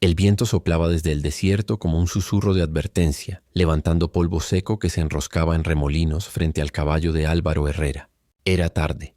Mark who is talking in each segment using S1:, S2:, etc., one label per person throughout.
S1: El viento soplaba desde el desierto como un susurro de advertencia, levantando polvo seco que se enroscaba en remolinos frente al caballo de Álvaro Herrera. Era tarde,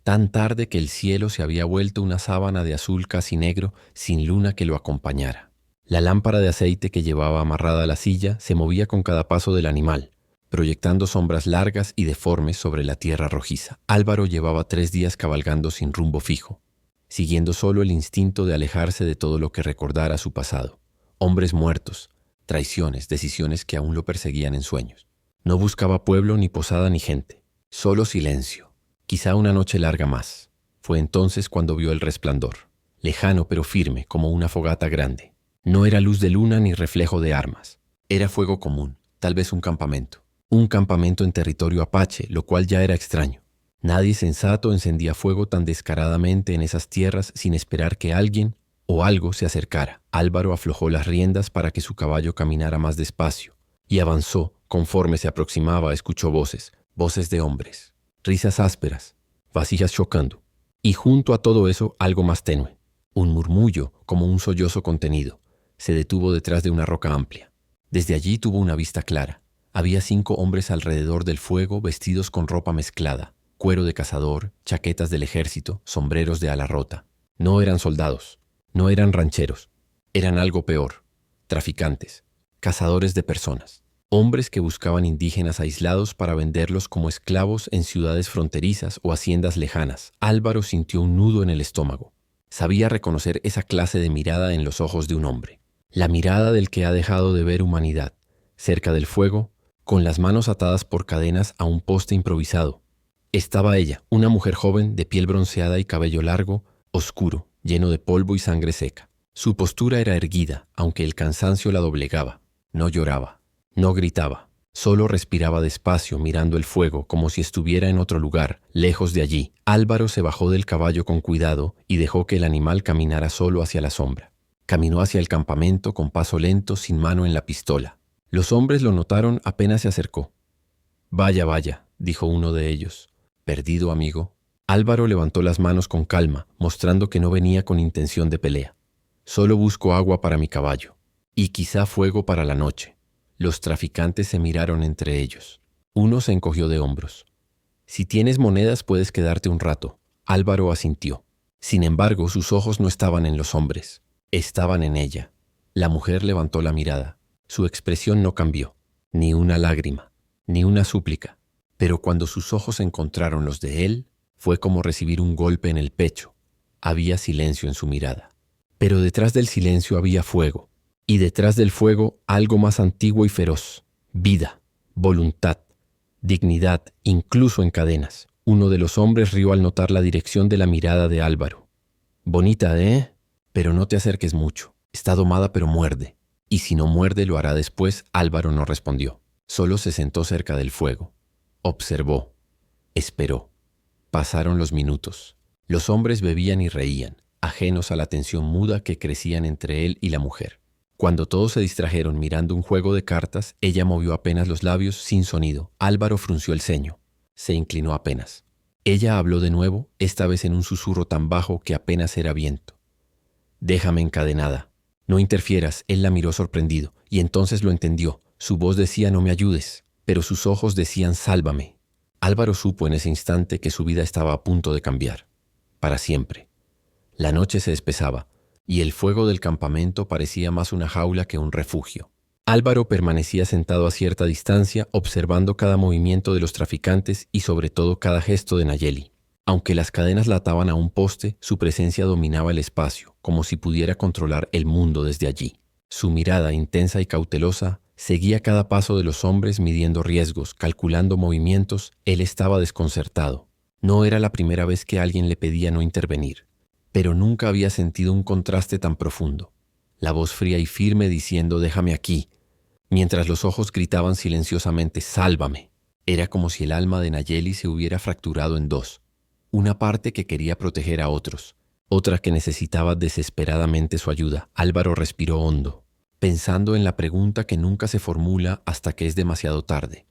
S1: tan tarde que el cielo se había vuelto una sábana de azul casi negro sin luna que lo acompañara. La lámpara de aceite que llevaba amarrada a la silla se movía con cada paso del animal, proyectando sombras largas y deformes sobre la tierra rojiza. Álvaro llevaba 3 días cabalgando sin rumbo fijo, siguiendo solo el instinto de alejarse de todo lo que recordara su pasado. Hombres muertos, traiciones, decisiones que aún lo perseguían en sueños. No buscaba pueblo, ni posada, ni gente. Solo silencio. Quizá una noche larga más. Fue entonces cuando vio el resplandor, lejano pero firme como una fogata grande. No era luz de luna ni reflejo de armas. Era fuego común, tal vez un campamento. Un campamento en territorio apache, lo cual ya era extraño. Nadie sensato encendía fuego tan descaradamente en esas tierras sin esperar que alguien o algo se acercara. Álvaro aflojó las riendas para que su caballo caminara más despacio y avanzó. Conforme se aproximaba, escuchó voces de hombres, risas ásperas, vasijas chocando, y junto a todo eso algo más tenue, un murmullo como un sollozo contenido. Se detuvo detrás de una roca amplia. Desde allí tuvo una vista clara. Había 5 hombres alrededor del fuego vestidos con ropa mezclada, cuero de cazador, chaquetas del ejército, sombreros de ala rota. No eran soldados, no eran rancheros, eran algo peor, traficantes, cazadores de personas, hombres que buscaban indígenas aislados para venderlos como esclavos en ciudades fronterizas o haciendas lejanas. Álvaro sintió un nudo en el estómago. Sabía reconocer esa clase de mirada en los ojos de un hombre, la mirada del que ha dejado de ver humanidad, cerca del fuego, con las manos atadas por cadenas a un poste improvisado. Estaba ella, una mujer joven de piel bronceada y cabello largo, oscuro, lleno de polvo y sangre seca. Su postura era erguida, aunque el cansancio la doblegaba. No lloraba, no gritaba, solo respiraba despacio mirando el fuego como si estuviera en otro lugar, lejos de allí. Álvaro se bajó del caballo con cuidado y dejó que el animal caminara solo hacia la sombra. Caminó hacia el campamento con paso lento, sin mano en la pistola. Los hombres lo notaron apenas se acercó. «Vaya, vaya», dijo uno de ellos. «¿Perdido, amigo?» Álvaro levantó las manos con calma, mostrando que no venía con intención de pelea. «Solo busco agua para mi caballo. Y quizá fuego para la noche». Los traficantes se miraron entre ellos. Uno se encogió de hombros. «Si tienes monedas puedes quedarte un rato». Álvaro asintió. Sin embargo, sus ojos no estaban en los hombres. Estaban en ella. La mujer levantó la mirada. Su expresión no cambió. Ni una lágrima, ni una súplica. Pero cuando sus ojos encontraron los de él, fue como recibir un golpe en el pecho. Había silencio en su mirada. Pero detrás del silencio había fuego. Y detrás del fuego algo más antiguo y feroz. Vida, voluntad, dignidad, incluso en cadenas. Uno de los hombres rió al notar la dirección de la mirada de Álvaro. «Bonita, ¿eh? Pero no te acerques mucho. Está domada pero muerde». Y si no muerde lo hará después. Álvaro no respondió. Solo se sentó cerca del fuego. Observó. Esperó. Pasaron los minutos. Los hombres bebían y reían, ajenos a la tensión muda que crecían entre él y la mujer. Cuando todos se distrajeron mirando un juego de cartas, ella movió apenas los labios sin sonido. Álvaro frunció el ceño. Se inclinó apenas. Ella habló de nuevo, esta vez en un susurro tan bajo que apenas era viento. «Déjame encadenada. No interfieras». Él la miró sorprendido, y entonces lo entendió. Su voz decía «no me ayudes», pero sus ojos decían «sálvame». Álvaro supo en ese instante que su vida estaba a punto de cambiar. Para siempre. La noche se espesaba, y el fuego del campamento parecía más una jaula que un refugio. Álvaro permanecía sentado a cierta distancia, observando cada movimiento de los traficantes y sobre todo cada gesto de Nayeli. Aunque las cadenas la ataban a un poste, su presencia dominaba el espacio, como si pudiera controlar el mundo desde allí. Su mirada, intensa y cautelosa, seguía cada paso de los hombres midiendo riesgos, calculando movimientos. Él estaba desconcertado. No era la primera vez que alguien le pedía no intervenir, pero nunca había sentido un contraste tan profundo. La voz fría y firme diciendo «déjame aquí», mientras los ojos gritaban silenciosamente «sálvame». Era como si el alma de Nayeli se hubiera fracturado en dos. Una parte que quería proteger a otros, otra que necesitaba desesperadamente su ayuda. Álvaro respiró hondo, pensando en la pregunta que nunca se formula hasta que es demasiado tarde.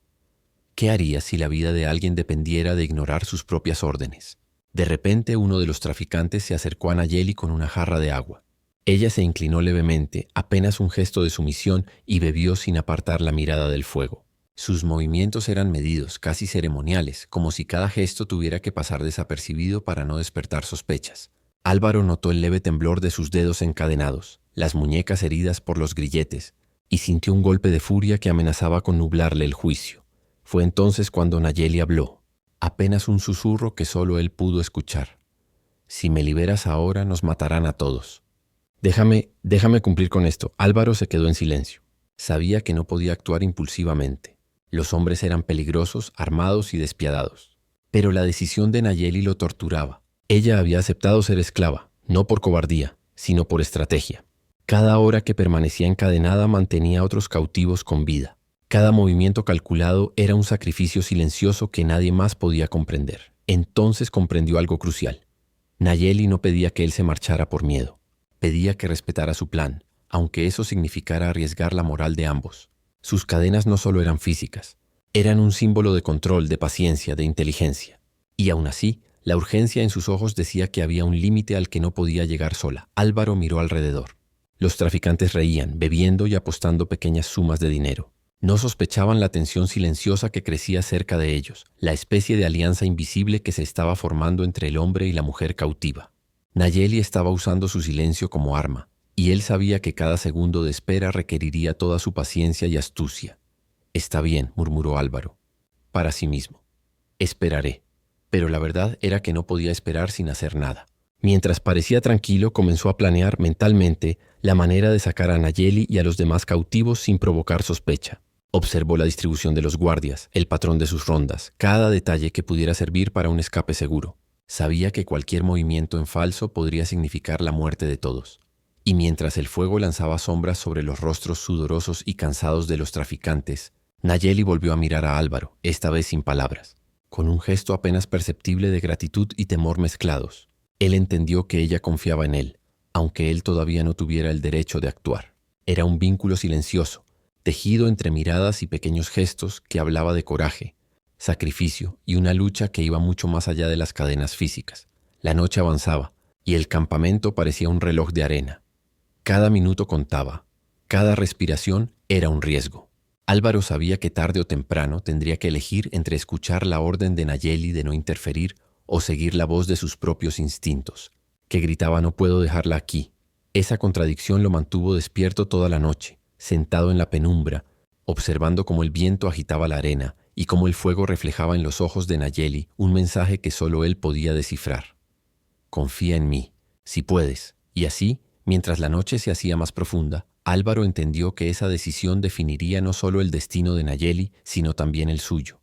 S1: ¿Qué haría si la vida de alguien dependiera de ignorar sus propias órdenes? De repente uno de los traficantes se acercó a Nayeli con una jarra de agua. Ella se inclinó levemente, apenas un gesto de sumisión, y bebió sin apartar la mirada del fuego. Sus movimientos eran medidos, casi ceremoniales, como si cada gesto tuviera que pasar desapercibido para no despertar sospechas. Álvaro notó el leve temblor de sus dedos encadenados, las muñecas heridas por los grilletes, y sintió un golpe de furia que amenazaba con nublarle el juicio. Fue entonces cuando Nayeli habló, apenas un susurro que solo él pudo escuchar. «Si me liberas ahora, nos matarán a todos». Déjame cumplir con esto. Álvaro se quedó en silencio. Sabía que no podía actuar impulsivamente. Los hombres eran peligrosos, armados y despiadados. Pero la decisión de Nayeli lo torturaba. Ella había aceptado ser esclava, no por cobardía, sino por estrategia. Cada hora que permanecía encadenada mantenía a otros cautivos con vida. Cada movimiento calculado era un sacrificio silencioso que nadie más podía comprender. Entonces comprendió algo crucial. Nayeli no pedía que él se marchara por miedo. Pedía que respetara su plan, aunque eso significara arriesgar la moral de ambos. Sus cadenas no solo eran físicas, eran un símbolo de control, de paciencia, de inteligencia. Y aún así, la urgencia en sus ojos decía que había un límite al que no podía llegar sola. Álvaro miró alrededor. Los traficantes reían, bebiendo y apostando pequeñas sumas de dinero. No sospechaban la tensión silenciosa que crecía cerca de ellos, la especie de alianza invisible que se estaba formando entre el hombre y la mujer cautiva. Nayeli estaba usando su silencio como arma, y él sabía que cada segundo de espera requeriría toda su paciencia y astucia. «Está bien», murmuró Álvaro, para sí mismo. «Esperaré». Pero la verdad era que no podía esperar sin hacer nada. Mientras parecía tranquilo, comenzó a planear mentalmente la manera de sacar a Nayeli y a los demás cautivos sin provocar sospecha. Observó la distribución de los guardias, el patrón de sus rondas, cada detalle que pudiera servir para un escape seguro. Sabía que cualquier movimiento en falso podría significar la muerte de todos. Y mientras el fuego lanzaba sombras sobre los rostros sudorosos y cansados de los traficantes, Nayeli volvió a mirar a Álvaro, esta vez sin palabras, con un gesto apenas perceptible de gratitud y temor mezclados. Él entendió que ella confiaba en él, aunque él todavía no tuviera el derecho de actuar. Era un vínculo silencioso, tejido entre miradas y pequeños gestos que hablaba de coraje, sacrificio y una lucha que iba mucho más allá de las cadenas físicas. La noche avanzaba y el campamento parecía un reloj de arena. Cada minuto contaba, cada respiración era un riesgo. Álvaro sabía que tarde o temprano tendría que elegir entre escuchar la orden de Nayeli de no interferir o seguir la voz de sus propios instintos, que gritaba «no puedo dejarla aquí». Esa contradicción lo mantuvo despierto toda la noche, sentado en la penumbra, observando cómo el viento agitaba la arena y cómo el fuego reflejaba en los ojos de Nayeli un mensaje que solo él podía descifrar. «Confía en mí, si puedes». Y así, mientras la noche se hacía más profunda, Álvaro entendió que esa decisión definiría no solo el destino de Nayeli, sino también el suyo.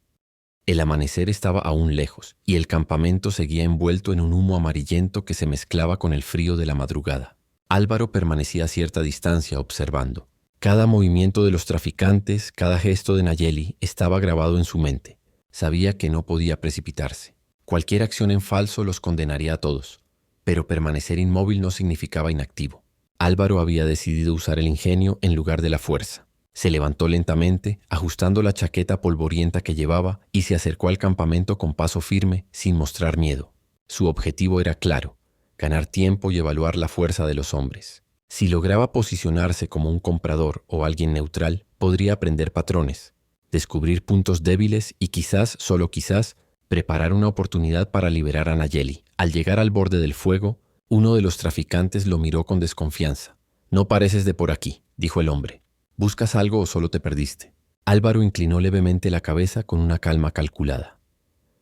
S1: El amanecer estaba aún lejos, y el campamento seguía envuelto en un humo amarillento que se mezclaba con el frío de la madrugada. Álvaro permanecía a cierta distancia observando. Cada movimiento de los traficantes, cada gesto de Nayeli estaba grabado en su mente. Sabía que no podía precipitarse. Cualquier acción en falso los condenaría a todos, pero permanecer inmóvil no significaba inactivo. Álvaro había decidido usar el ingenio en lugar de la fuerza. Se levantó lentamente, ajustando la chaqueta polvorienta que llevaba, y se acercó al campamento con paso firme, sin mostrar miedo. Su objetivo era claro: ganar tiempo y evaluar la fuerza de los hombres. Si lograba posicionarse como un comprador o alguien neutral, podría aprender patrones, descubrir puntos débiles y quizás, solo quizás, preparar una oportunidad para liberar a Nayeli. Al llegar al borde del fuego, uno de los traficantes lo miró con desconfianza. «No pareces de por aquí», dijo el hombre. «¿Buscas algo o solo te perdiste?» Álvaro inclinó levemente la cabeza con una calma calculada.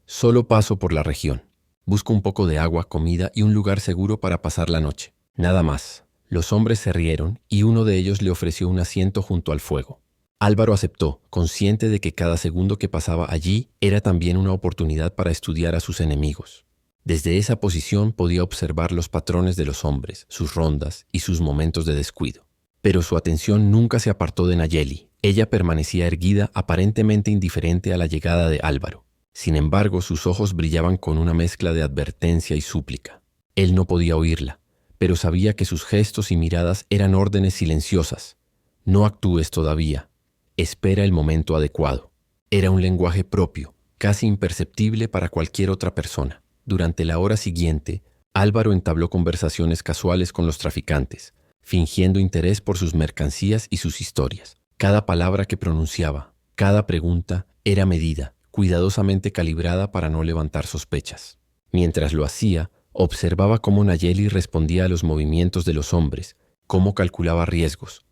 S1: «Solo paso por la región. Busco un poco de agua, comida y un lugar seguro para pasar la noche. Nada más». Los hombres se rieron y uno de ellos le ofreció un asiento junto al fuego. Álvaro aceptó, consciente de que cada segundo que pasaba allí era también una oportunidad para estudiar a sus enemigos. Desde esa posición podía observar los patrones de los hombres, sus rondas y sus momentos de descuido. Pero su atención nunca se apartó de Nayeli. Ella permanecía erguida, aparentemente indiferente a la llegada de Álvaro. Sin embargo, sus ojos brillaban con una mezcla de advertencia y súplica. Él no podía oírla, pero sabía que sus gestos y miradas eran órdenes silenciosas. «No actúes todavía. Espera el momento adecuado». Era un lenguaje propio, casi imperceptible para cualquier otra persona. Durante la hora siguiente, Álvaro entabló conversaciones casuales con los traficantes, fingiendo interés por sus mercancías y sus historias. Cada palabra que pronunciaba, cada pregunta, era medida, cuidadosamente calibrada para no levantar sospechas. Mientras lo hacía, observaba cómo Nayeli respondía a los movimientos de los hombres, cómo calculaba riesgos,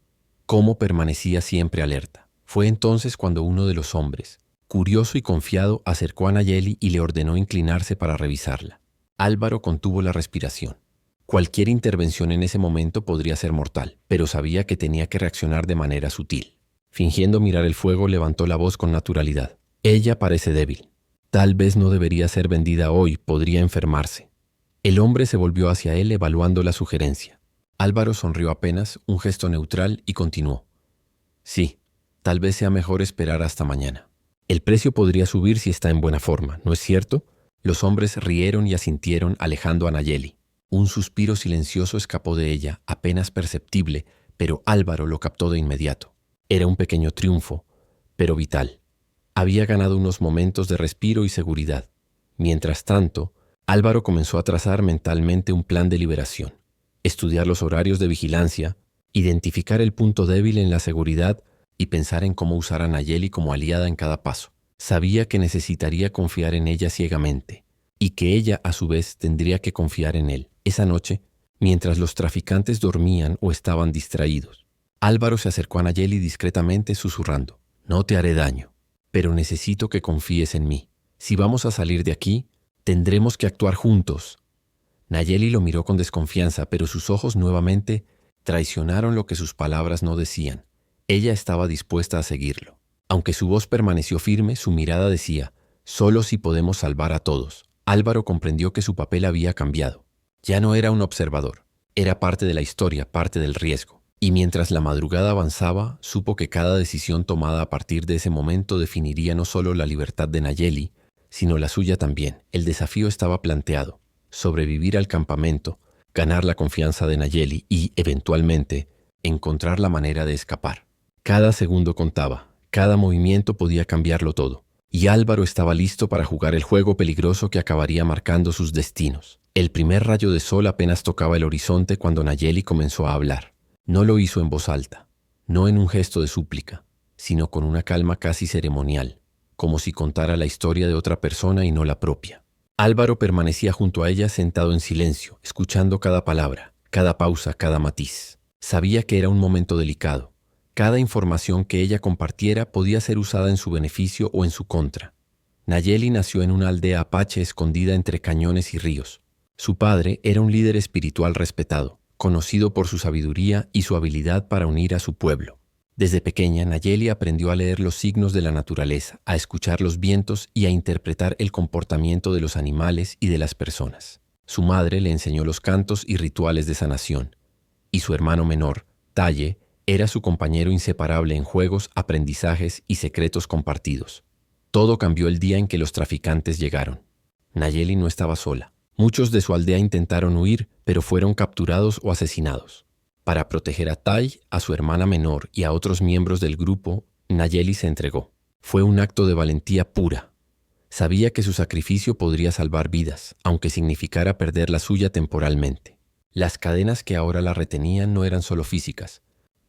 S1: cómo permanecía siempre alerta. Fue entonces cuando uno de los hombres, curioso y confiado, acercó a Nayeli y le ordenó inclinarse para revisarla. Álvaro contuvo la respiración. Cualquier intervención en ese momento podría ser mortal, pero sabía que tenía que reaccionar de manera sutil. Fingiendo mirar el fuego, levantó la voz con naturalidad. Ella parece débil. Tal vez no debería ser vendida hoy, podría enfermarse. El hombre se volvió hacia él evaluando la sugerencia. Álvaro sonrió apenas, un gesto neutral, y continuó. Sí, tal vez sea mejor esperar hasta mañana. El precio podría subir si está en buena forma, ¿no es cierto? Los hombres rieron y asintieron, alejando a Nayeli. Un suspiro silencioso escapó de ella, apenas perceptible, pero Álvaro lo captó de inmediato. Era un pequeño triunfo, pero vital. Había ganado unos momentos de respiro y seguridad. Mientras tanto, Álvaro comenzó a trazar mentalmente un plan de liberación, estudiar los horarios de vigilancia, identificar el punto débil en la seguridad y pensar en cómo usar a Nayeli como aliada en cada paso. Sabía que necesitaría confiar en ella ciegamente y que ella, a su vez, tendría que confiar en él. Esa noche, mientras los traficantes dormían o estaban distraídos, Álvaro se acercó a Nayeli discretamente, susurrando: «No te haré daño, pero necesito que confíes en mí. Si vamos a salir de aquí, tendremos que actuar juntos». Nayeli lo miró con desconfianza, pero sus ojos nuevamente traicionaron lo que sus palabras no decían. Ella estaba dispuesta a seguirlo. Aunque su voz permaneció firme, su mirada decía: «Solo si podemos salvar a todos». Álvaro comprendió que su papel había cambiado. Ya no era un observador, era parte de la historia, parte del riesgo. Y mientras la madrugada avanzaba, supo que cada decisión tomada a partir de ese momento definiría no solo la libertad de Nayeli, sino la suya también. El desafío estaba planteado: sobrevivir al campamento, ganar la confianza de Nayeli y, eventualmente, encontrar la manera de escapar. Cada segundo contaba, cada movimiento podía cambiarlo todo, y Álvaro estaba listo para jugar el juego peligroso que acabaría marcando sus destinos. El primer rayo de sol apenas tocaba el horizonte cuando Nayeli comenzó a hablar. No lo hizo en voz alta, no en un gesto de súplica, sino con una calma casi ceremonial, como si contara la historia de otra persona y no la propia. Álvaro permanecía junto a ella sentado en silencio, escuchando cada palabra, cada pausa, cada matiz. Sabía que era un momento delicado. Cada información que ella compartiera podía ser usada en su beneficio o en su contra. Nayeli nació en una aldea apache escondida entre cañones y ríos. Su padre era un líder espiritual respetado, conocido por su sabiduría y su habilidad para unir a su pueblo. Desde pequeña, Nayeli aprendió a leer los signos de la naturaleza, a escuchar los vientos y a interpretar el comportamiento de los animales y de las personas. Su madre le enseñó los cantos y rituales de sanación, y su hermano menor, Taye, era su compañero inseparable en juegos, aprendizajes y secretos compartidos. Todo cambió el día en que los traficantes llegaron. Nayeli no estaba sola. Muchos de su aldea intentaron huir, pero fueron capturados o asesinados. Para proteger a Tai, a su hermana menor y a otros miembros del grupo, Nayeli se entregó. Fue un acto de valentía pura. Sabía que su sacrificio podría salvar vidas, aunque significara perder la suya temporalmente. Las cadenas que ahora la retenían no eran solo físicas.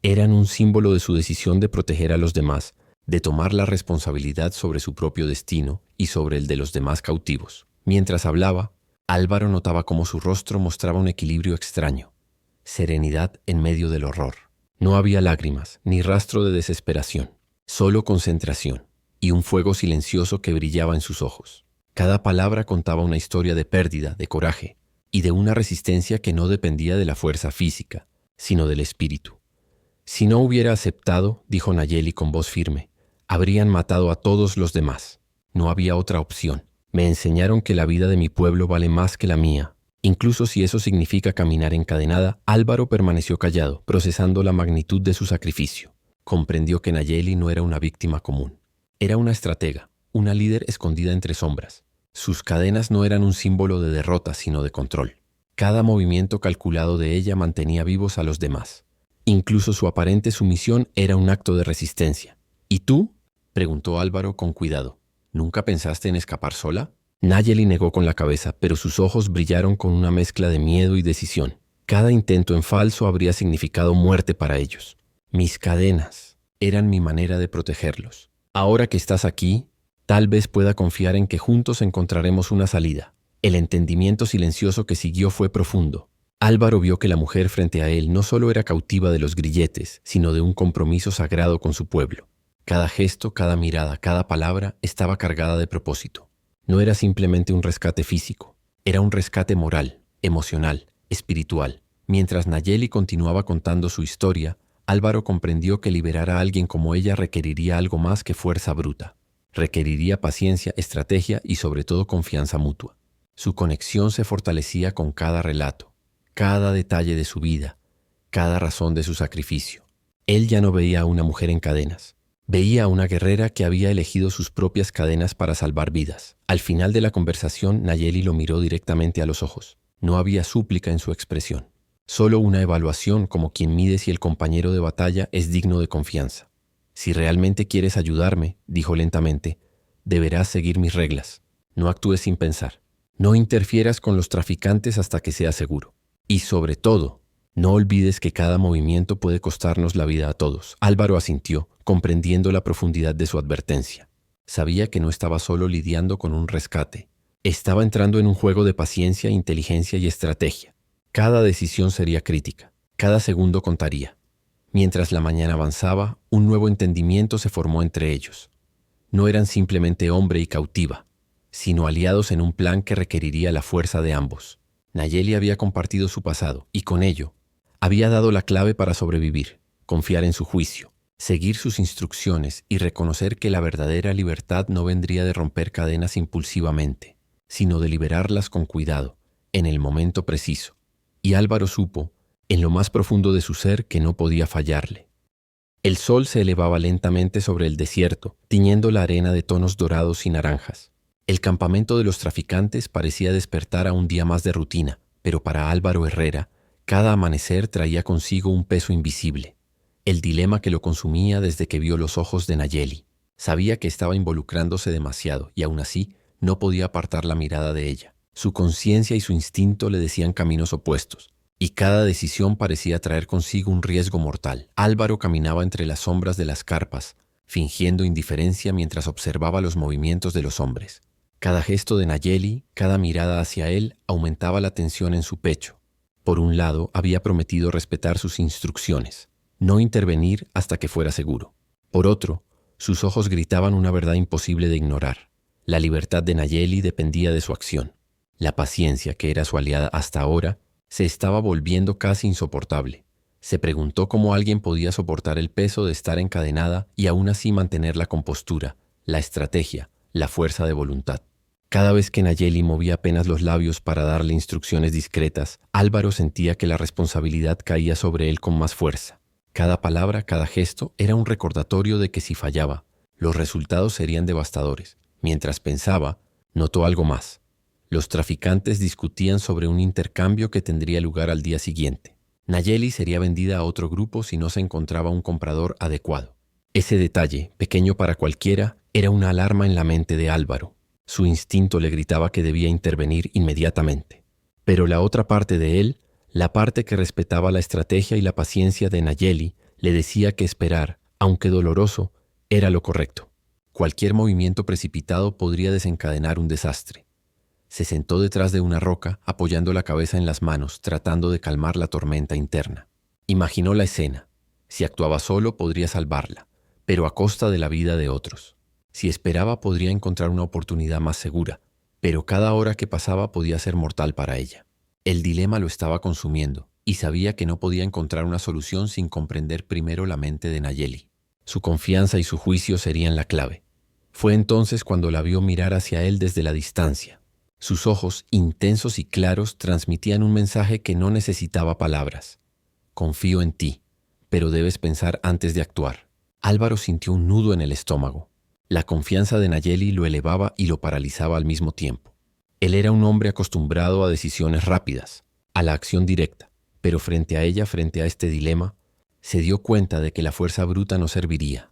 S1: Eran un símbolo de su decisión de proteger a los demás, de tomar la responsabilidad sobre su propio destino y sobre el de los demás cautivos. Mientras hablaba, Álvaro notaba cómo su rostro mostraba un equilibrio extraño. Serenidad en medio del horror. No había lágrimas, ni rastro de desesperación, solo concentración y un fuego silencioso que brillaba en sus ojos. Cada palabra contaba una historia de pérdida, de coraje y de una resistencia que no dependía de la fuerza física, sino del espíritu. Si no hubiera aceptado, dijo Nayeli con voz firme, habrían matado a todos los demás. No había otra opción. Me enseñaron que la vida de mi pueblo vale más que la mía. Incluso si eso significa caminar encadenada, Álvaro permaneció callado, procesando la magnitud de su sacrificio. Comprendió que Nayeli no era una víctima común. Era una estratega, una líder escondida entre sombras. Sus cadenas no eran un símbolo de derrota, sino de control. Cada movimiento calculado de ella mantenía vivos a los demás. Incluso su aparente sumisión era un acto de resistencia. ¿Y tú?, preguntó Álvaro con cuidado. ¿Nunca pensaste en escapar sola? Nayeli negó con la cabeza, pero sus ojos brillaron con una mezcla de miedo y decisión. cada intento en falso habría significado muerte para ellos. Mis cadenas eran mi manera de protegerlos. Ahora que estás aquí, tal vez pueda confiar en que juntos encontraremos una salida. El entendimiento silencioso que siguió fue profundo. Álvaro vio que la mujer frente a él no solo era cautiva de los grilletes, sino de un compromiso sagrado con su pueblo. Cada gesto, cada mirada, cada palabra estaba cargada de propósito. No era simplemente un rescate físico, era un rescate moral, emocional, espiritual. Mientras Nayeli continuaba contando su historia, Álvaro comprendió que liberar a alguien como ella requeriría algo más que fuerza bruta. Requeriría paciencia, estrategia y sobre todo confianza mutua. Su conexión se fortalecía con cada relato, cada detalle de su vida, cada razón de su sacrificio. Él ya no veía a una mujer en cadenas. Veía a una guerrera que había elegido sus propias cadenas para salvar vidas. Al final de la conversación, Nayeli lo miró directamente a los ojos. No había súplica en su expresión. Solo una evaluación como quien mide si el compañero de batalla es digno de confianza. Si realmente quieres ayudarme, dijo lentamente, deberás seguir mis reglas. No actúes sin pensar. No interfieras con los traficantes hasta que sea seguro. Y sobre todo, no olvides que cada movimiento puede costarnos la vida a todos. Álvaro asintió, comprendiendo la profundidad de su advertencia. Sabía que no estaba solo lidiando con un rescate. Estaba entrando en un juego de paciencia, inteligencia y estrategia. Cada decisión sería crítica. Cada segundo contaría. Mientras la mañana avanzaba, un nuevo entendimiento se formó entre ellos. No eran simplemente hombre y cautiva, sino aliados en un plan que requeriría la fuerza de ambos. Nayeli había compartido su pasado y con ello había dado la clave para sobrevivir, confiar en su juicio, seguir sus instrucciones y reconocer que la verdadera libertad no vendría de romper cadenas impulsivamente, sino de liberarlas con cuidado, en el momento preciso. Y Álvaro supo, en lo más profundo de su ser, que no podía fallarle. El sol se elevaba lentamente sobre el desierto, tiñendo la arena de tonos dorados y naranjas. El campamento de los traficantes parecía despertar a un día más de rutina, pero para Álvaro Herrera, cada amanecer traía consigo un peso invisible. El dilema que lo consumía desde que vio los ojos de Nayeli. Sabía que estaba involucrándose demasiado y aún así no podía apartar la mirada de ella. Su conciencia y su instinto le decían caminos opuestos, y cada decisión parecía traer consigo un riesgo mortal. Álvaro caminaba entre las sombras de las carpas, fingiendo indiferencia mientras observaba los movimientos de los hombres. Cada gesto de Nayeli, cada mirada hacia él, aumentaba la tensión en su pecho. Por un lado, había prometido respetar sus instrucciones, no intervenir hasta que fuera seguro. Por otro, sus ojos gritaban una verdad imposible de ignorar. La libertad de Nayeli dependía de su acción. La paciencia, que era su aliada hasta ahora, se estaba volviendo casi insoportable. Se preguntó cómo alguien podía soportar el peso de estar encadenada y aún así mantener la compostura, la estrategia, la fuerza de voluntad. Cada vez que Nayeli movía apenas los labios para darle instrucciones discretas, Álvaro sentía que la responsabilidad caía sobre él con más fuerza. Cada palabra, cada gesto era un recordatorio de que si fallaba, los resultados serían devastadores. Mientras pensaba, notó algo más. Los traficantes discutían sobre un intercambio que tendría lugar al día siguiente. Nayeli sería vendida a otro grupo si no se encontraba un comprador adecuado. Ese detalle, pequeño para cualquiera, era una alarma en la mente de Álvaro. Su instinto le gritaba que debía intervenir inmediatamente. Pero la otra parte de él, la parte que respetaba la estrategia y la paciencia de Nayeli, le decía que esperar, aunque doloroso, era lo correcto. Cualquier movimiento precipitado podría desencadenar un desastre. Se sentó detrás de una roca, apoyando la cabeza en las manos, tratando de calmar la tormenta interna. Imaginó la escena. Si actuaba solo, podría salvarla, pero a costa de la vida de otros. Si esperaba, podría encontrar una oportunidad más segura, pero cada hora que pasaba podía ser mortal para ella. El dilema lo estaba consumiendo, y sabía que no podía encontrar una solución sin comprender primero la mente de Nayeli. Su confianza y su juicio serían la clave. Fue entonces cuando la vio mirar hacia él desde la distancia. Sus ojos, intensos y claros, transmitían un mensaje que no necesitaba palabras. Confío en ti, pero debes pensar antes de actuar. Álvaro sintió un nudo en el estómago. La confianza de Nayeli lo elevaba y lo paralizaba al mismo tiempo. Él era un hombre acostumbrado a decisiones rápidas, a la acción directa, pero frente a ella, frente a este dilema, se dio cuenta de que la fuerza bruta no serviría.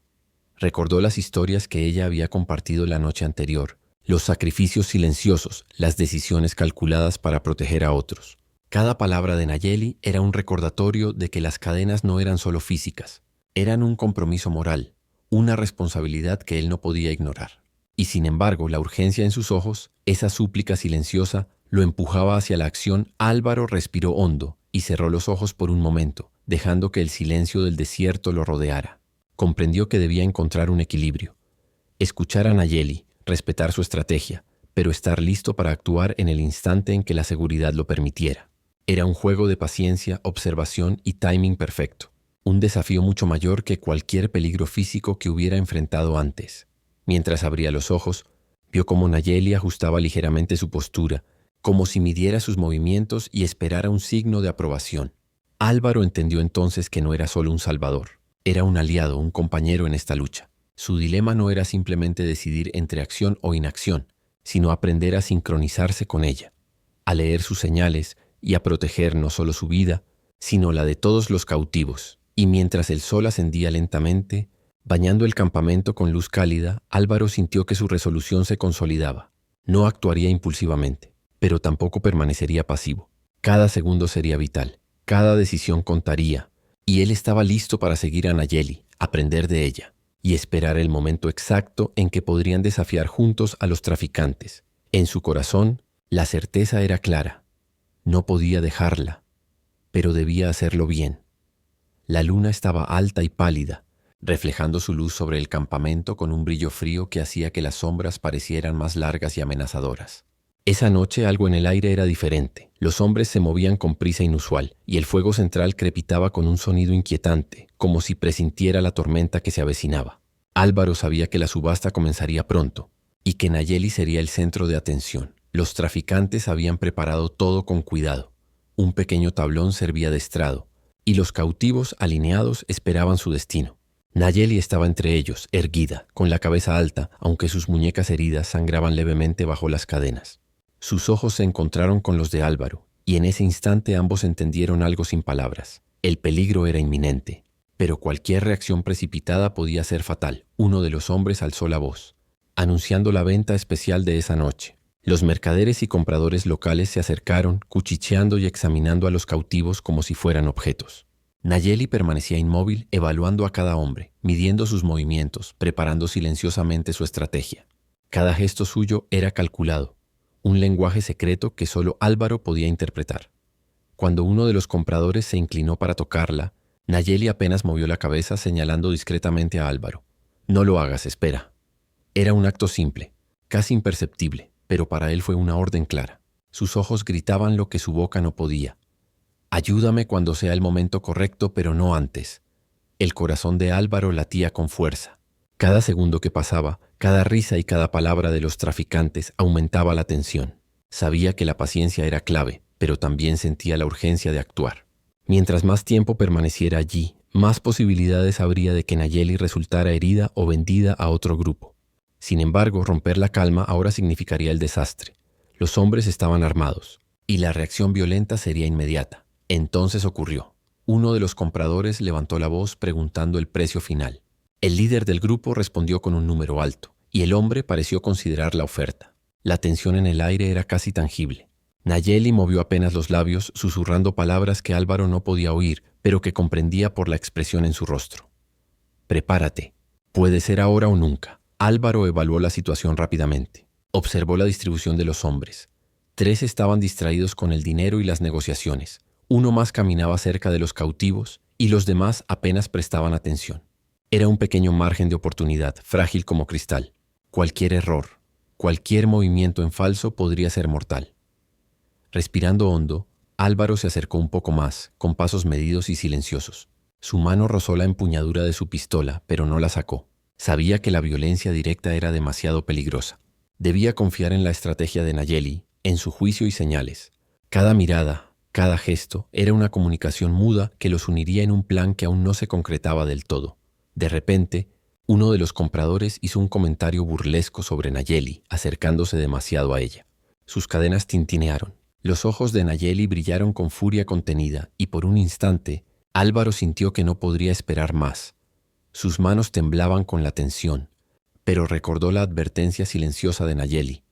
S1: Recordó las historias que ella había compartido la noche anterior, los sacrificios silenciosos, las decisiones calculadas para proteger a otros. Cada palabra de Nayeli era un recordatorio de que las cadenas no eran solo físicas, eran un compromiso moral, una responsabilidad que él no podía ignorar. Y sin embargo, la urgencia en sus ojos, esa súplica silenciosa, lo empujaba hacia la acción. Álvaro respiró hondo y cerró los ojos por un momento, dejando que el silencio del desierto lo rodeara. Comprendió que debía encontrar un equilibrio. Escuchar a Nayeli, respetar su estrategia, pero estar listo para actuar en el instante en que la seguridad lo permitiera. Era un juego de paciencia, observación y timing perfecto. Un desafío mucho mayor que cualquier peligro físico que hubiera enfrentado antes. Mientras abría los ojos, vio cómo Nayeli ajustaba ligeramente su postura, como si midiera sus movimientos y esperara un signo de aprobación. Álvaro entendió entonces que no era solo un salvador, era un aliado, un compañero en esta lucha. Su dilema no era simplemente decidir entre acción o inacción, sino aprender a sincronizarse con ella, a leer sus señales y a proteger no solo su vida, sino la de todos los cautivos. Y mientras el sol ascendía lentamente, bañando el campamento con luz cálida, Álvaro sintió que su resolución se consolidaba. No actuaría impulsivamente, pero tampoco permanecería pasivo. Cada segundo sería vital, cada decisión contaría, y él estaba listo para seguir a Nayeli, aprender de ella, y esperar el momento exacto en que podrían desafiar juntos a los traficantes. En su corazón, la certeza era clara. No podía dejarla, pero debía hacerlo bien. La luna estaba alta y pálida, reflejando su luz sobre el campamento con un brillo frío que hacía que las sombras parecieran más largas y amenazadoras. Esa noche algo en el aire era diferente. Los hombres se movían con prisa inusual, y el fuego central crepitaba con un sonido inquietante, como si presintiera la tormenta que se avecinaba. Álvaro sabía que la subasta comenzaría pronto, y que Nayeli sería el centro de atención. Los traficantes habían preparado todo con cuidado. Un pequeño tablón servía de estrado, y los cautivos alineados esperaban su destino. Nayeli estaba entre ellos, erguida, con la cabeza alta, aunque sus muñecas heridas sangraban levemente bajo las cadenas. Sus ojos se encontraron con los de Álvaro, y en ese instante ambos entendieron algo sin palabras. El peligro era inminente, pero cualquier reacción precipitada podía ser fatal. Uno de los hombres alzó la voz, anunciando la venta especial de esa noche. Los mercaderes y compradores locales se acercaron, cuchicheando y examinando a los cautivos como si fueran objetos. Nayeli permanecía inmóvil, evaluando a cada hombre, midiendo sus movimientos, preparando silenciosamente su estrategia. Cada gesto suyo era calculado, un lenguaje secreto que solo Álvaro podía interpretar. Cuando uno de los compradores se inclinó para tocarla, Nayeli apenas movió la cabeza señalando discretamente a Álvaro. «No lo hagas, espera». Era un acto simple, casi imperceptible, pero para él fue una orden clara. Sus ojos gritaban lo que su boca no podía. «Ayúdame cuando sea el momento correcto, pero no antes». El corazón de Álvaro latía con fuerza. Cada segundo que pasaba, cada risa y cada palabra de los traficantes aumentaba la tensión. Sabía que la paciencia era clave, pero también sentía la urgencia de actuar. Mientras más tiempo permaneciera allí, más posibilidades habría de que Nayeli resultara herida o vendida a otro grupo. Sin embargo, romper la calma ahora significaría el desastre. Los hombres estaban armados, y la reacción violenta sería inmediata. Entonces ocurrió. Uno de los compradores levantó la voz preguntando el precio final. El líder del grupo respondió con un número alto, y el hombre pareció considerar la oferta. La tensión en el aire era casi tangible. Nayeli movió apenas los labios, susurrando palabras que Álvaro no podía oír, pero que comprendía por la expresión en su rostro. «Prepárate. Puede ser ahora o nunca». Álvaro evaluó la situación rápidamente. Observó la distribución de los hombres. 3 estaban distraídos con el dinero y las negociaciones. Uno más caminaba cerca de los cautivos y los demás apenas prestaban atención. Era un pequeño margen de oportunidad, frágil como cristal. Cualquier error, cualquier movimiento en falso podría ser mortal. Respirando hondo, Álvaro se acercó un poco más, con pasos medidos y silenciosos. Su mano rozó la empuñadura de su pistola, pero no la sacó. Sabía que la violencia directa era demasiado peligrosa. Debía confiar en la estrategia de Nayeli, en su juicio y señales. Cada mirada, cada gesto, era una comunicación muda que los uniría en un plan que aún no se concretaba del todo. De repente, uno de los compradores hizo un comentario burlesco sobre Nayeli, acercándose demasiado a ella. Sus cadenas tintinearon. Los ojos de Nayeli brillaron con furia contenida, y por un instante, Álvaro sintió que no podría esperar más. Sus manos temblaban con la tensión, pero recordó la advertencia silenciosa de Nayeli.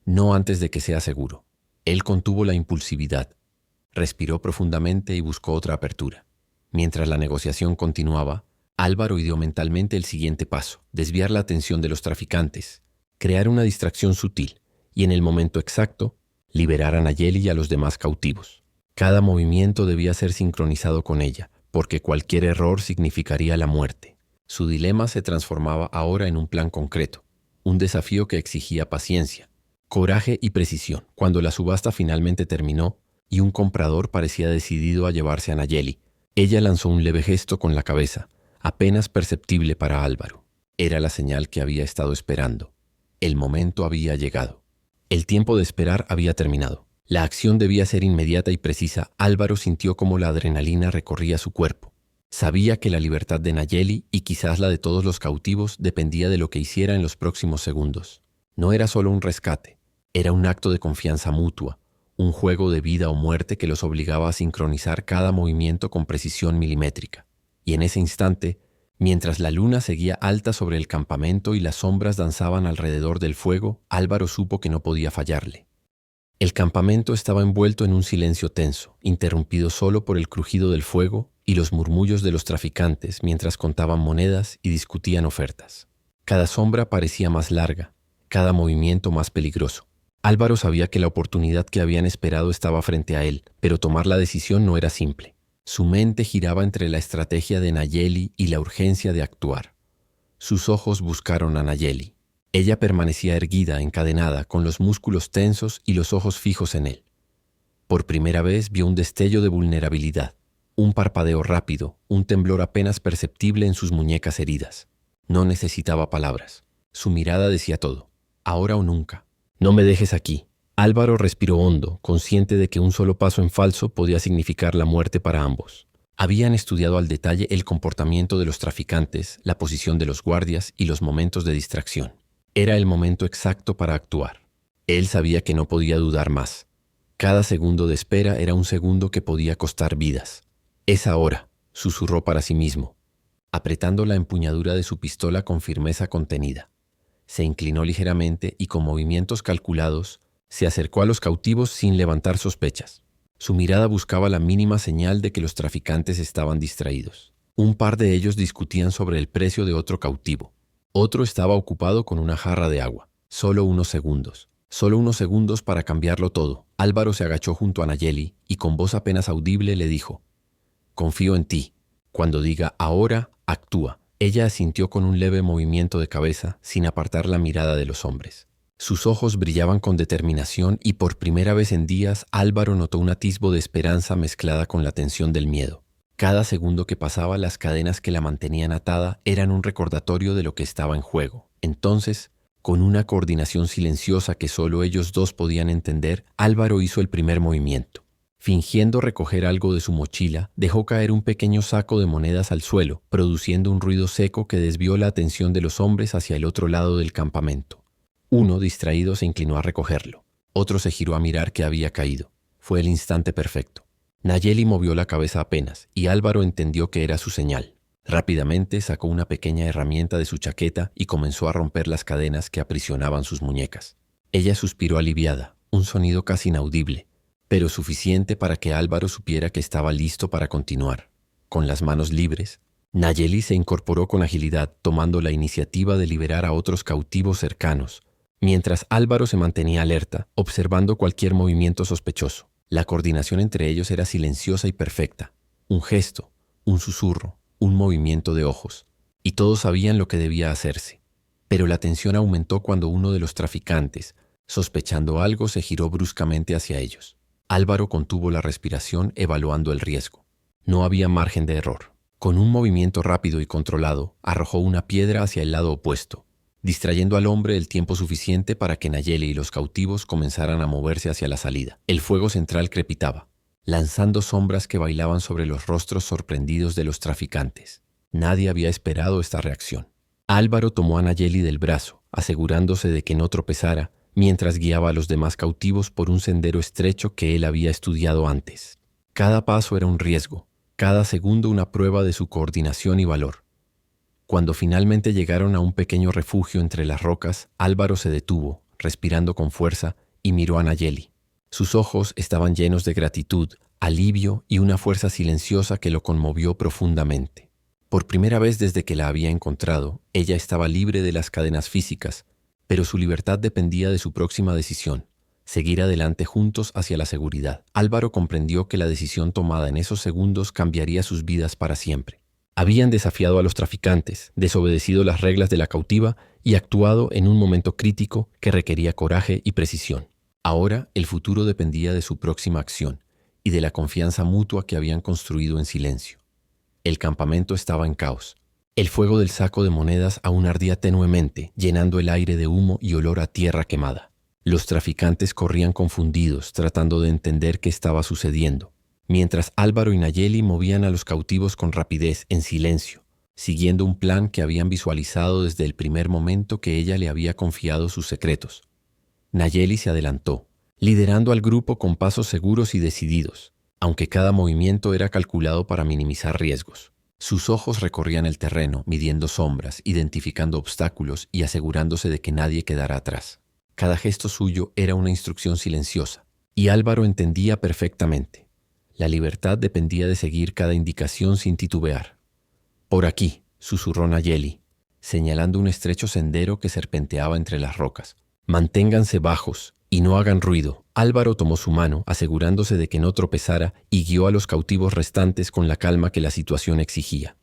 S1: No antes de que sea seguro. Él contuvo la impulsividad. Respiró profundamente y buscó otra apertura. Mientras la negociación continuaba, Álvaro ideó mentalmente el siguiente paso: desviar la atención de los traficantes, crear una distracción sutil y en el momento exacto, liberar a Nayeli y a los demás cautivos. Cada movimiento debía ser sincronizado con ella, porque cualquier error significaría la muerte. Su dilema se transformaba ahora en un plan concreto, un desafío que exigía paciencia, coraje y precisión. Cuando la subasta finalmente terminó y un comprador parecía decidido a llevarse a Nayeli, ella lanzó un leve gesto con la cabeza, apenas perceptible para Álvaro. Era la señal que había estado esperando. El momento había llegado. El tiempo de esperar había terminado. La acción debía ser inmediata y precisa. Álvaro sintió cómo la adrenalina recorría su cuerpo. Sabía que la libertad de Nayeli y quizás la de todos los cautivos dependía de lo que hiciera en los próximos segundos. No era solo un rescate, era un acto de confianza mutua, un juego de vida o muerte que los obligaba a sincronizar cada movimiento con precisión milimétrica. Y en ese instante, mientras la luna seguía alta sobre el campamento y las sombras danzaban alrededor del fuego, Álvaro supo que no podía fallarle. El campamento estaba envuelto en un silencio tenso, interrumpido solo por el crujido del fuego y los murmullos de los traficantes mientras contaban monedas y discutían ofertas. Cada sombra parecía más larga, cada movimiento más peligroso. Álvaro sabía que la oportunidad que habían esperado estaba frente a él, pero tomar la decisión no era simple. Su mente giraba entre la estrategia de Nayeli y la urgencia de actuar. Sus ojos buscaron a Nayeli. Ella permanecía erguida, encadenada, con los músculos tensos y los ojos fijos en él. Por primera vez vio un destello de vulnerabilidad, un parpadeo rápido, un temblor apenas perceptible en sus muñecas heridas. No necesitaba palabras. Su mirada decía todo. Ahora o nunca. No me dejes aquí. Álvaro respiró hondo, consciente de que un solo paso en falso podía significar la muerte para ambos. Habían estudiado al detalle el comportamiento de los traficantes, la posición de los guardias y los momentos de distracción. Era el momento exacto para actuar. Él sabía que no podía dudar más. Cada segundo de espera era un segundo que podía costar vidas. «Es ahora», susurró para sí mismo, apretando la empuñadura de su pistola con firmeza contenida. Se inclinó ligeramente y con movimientos calculados se acercó a los cautivos sin levantar sospechas. Su mirada buscaba la mínima señal de que los traficantes estaban distraídos. Un par de ellos discutían sobre el precio de otro cautivo. Otro estaba ocupado con una jarra de agua. Solo unos segundos para cambiarlo todo. Álvaro se agachó junto a Nayeli y con voz apenas audible le dijo: «Confío en ti. Cuando diga ahora, actúa». Ella asintió con un leve movimiento de cabeza, sin apartar la mirada de los hombres. Sus ojos brillaban con determinación y por primera vez en días Álvaro notó un atisbo de esperanza mezclada con la tensión del miedo. Cada segundo que pasaba, las cadenas que la mantenían atada eran un recordatorio de lo que estaba en juego. Entonces, con una coordinación silenciosa que solo ellos dos podían entender, Álvaro hizo el primer movimiento. Fingiendo recoger algo de su mochila, dejó caer un pequeño saco de monedas al suelo, produciendo un ruido seco que desvió la atención de los hombres hacia el otro lado del campamento. Uno, distraído, se inclinó a recogerlo. Otro se giró a mirar qué había caído. Fue el instante perfecto. Nayeli movió la cabeza apenas, y Álvaro entendió que era su señal. Rápidamente sacó una pequeña herramienta de su chaqueta y comenzó a romper las cadenas que aprisionaban sus muñecas. Ella suspiró aliviada, un sonido casi inaudible, pero suficiente para que Álvaro supiera que estaba listo para continuar. Con las manos libres, Nayeli se incorporó con agilidad, tomando la iniciativa de liberar a otros cautivos cercanos, mientras Álvaro se mantenía alerta, observando cualquier movimiento sospechoso. La coordinación entre ellos era silenciosa y perfecta. Un gesto, un susurro, un movimiento de ojos, y todos sabían lo que debía hacerse. Pero la tensión aumentó cuando uno de los traficantes, sospechando algo, se giró bruscamente hacia ellos. Álvaro contuvo la respiración, evaluando el riesgo. No había margen de error. Con un movimiento rápido y controlado, arrojó una piedra hacia el lado opuesto, distrayendo al hombre el tiempo suficiente para que Nayeli y los cautivos comenzaran a moverse hacia la salida. El fuego central crepitaba, lanzando sombras que bailaban sobre los rostros sorprendidos de los traficantes. Nadie había esperado esta reacción. Álvaro tomó a Nayeli del brazo, asegurándose de que no tropezara, mientras guiaba a los demás cautivos por un sendero estrecho que él había estudiado antes. Cada paso era un riesgo, cada segundo una prueba de su coordinación y valor. Cuando finalmente llegaron a un pequeño refugio entre las rocas, Álvaro se detuvo, respirando con fuerza, y miró a Nayeli. Sus ojos estaban llenos de gratitud, alivio y una fuerza silenciosa que lo conmovió profundamente. Por primera vez desde que la había encontrado, ella estaba libre de las cadenas físicas, pero su libertad dependía de su próxima decisión: seguir adelante juntos hacia la seguridad. Álvaro comprendió que la decisión tomada en esos segundos cambiaría sus vidas para siempre. Habían desafiado a los traficantes, desobedecido las reglas de la cautiva y actuado en un momento crítico que requería coraje y precisión. Ahora el futuro dependía de su próxima acción y de la confianza mutua que habían construido en silencio. El campamento estaba en caos. El fuego del saco de monedas aún ardía tenuemente, llenando el aire de humo y olor a tierra quemada. Los traficantes corrían confundidos, tratando de entender qué estaba sucediendo, mientras Álvaro y Nayeli movían a los cautivos con rapidez, en silencio, siguiendo un plan que habían visualizado desde el primer momento que ella le había confiado sus secretos. Nayeli se adelantó, liderando al grupo con pasos seguros y decididos, aunque cada movimiento era calculado para minimizar riesgos. Sus ojos recorrían el terreno, midiendo sombras, identificando obstáculos y asegurándose de que nadie quedara atrás. Cada gesto suyo era una instrucción silenciosa, y Álvaro entendía perfectamente. La libertad dependía de seguir cada indicación sin titubear. «Por aquí», susurró Nayeli, señalando un estrecho sendero que serpenteaba entre las rocas. «Manténganse bajos y no hagan ruido». Álvaro tomó su mano, asegurándose de que no tropezara, y guió a los cautivos restantes con la calma que la situación exigía.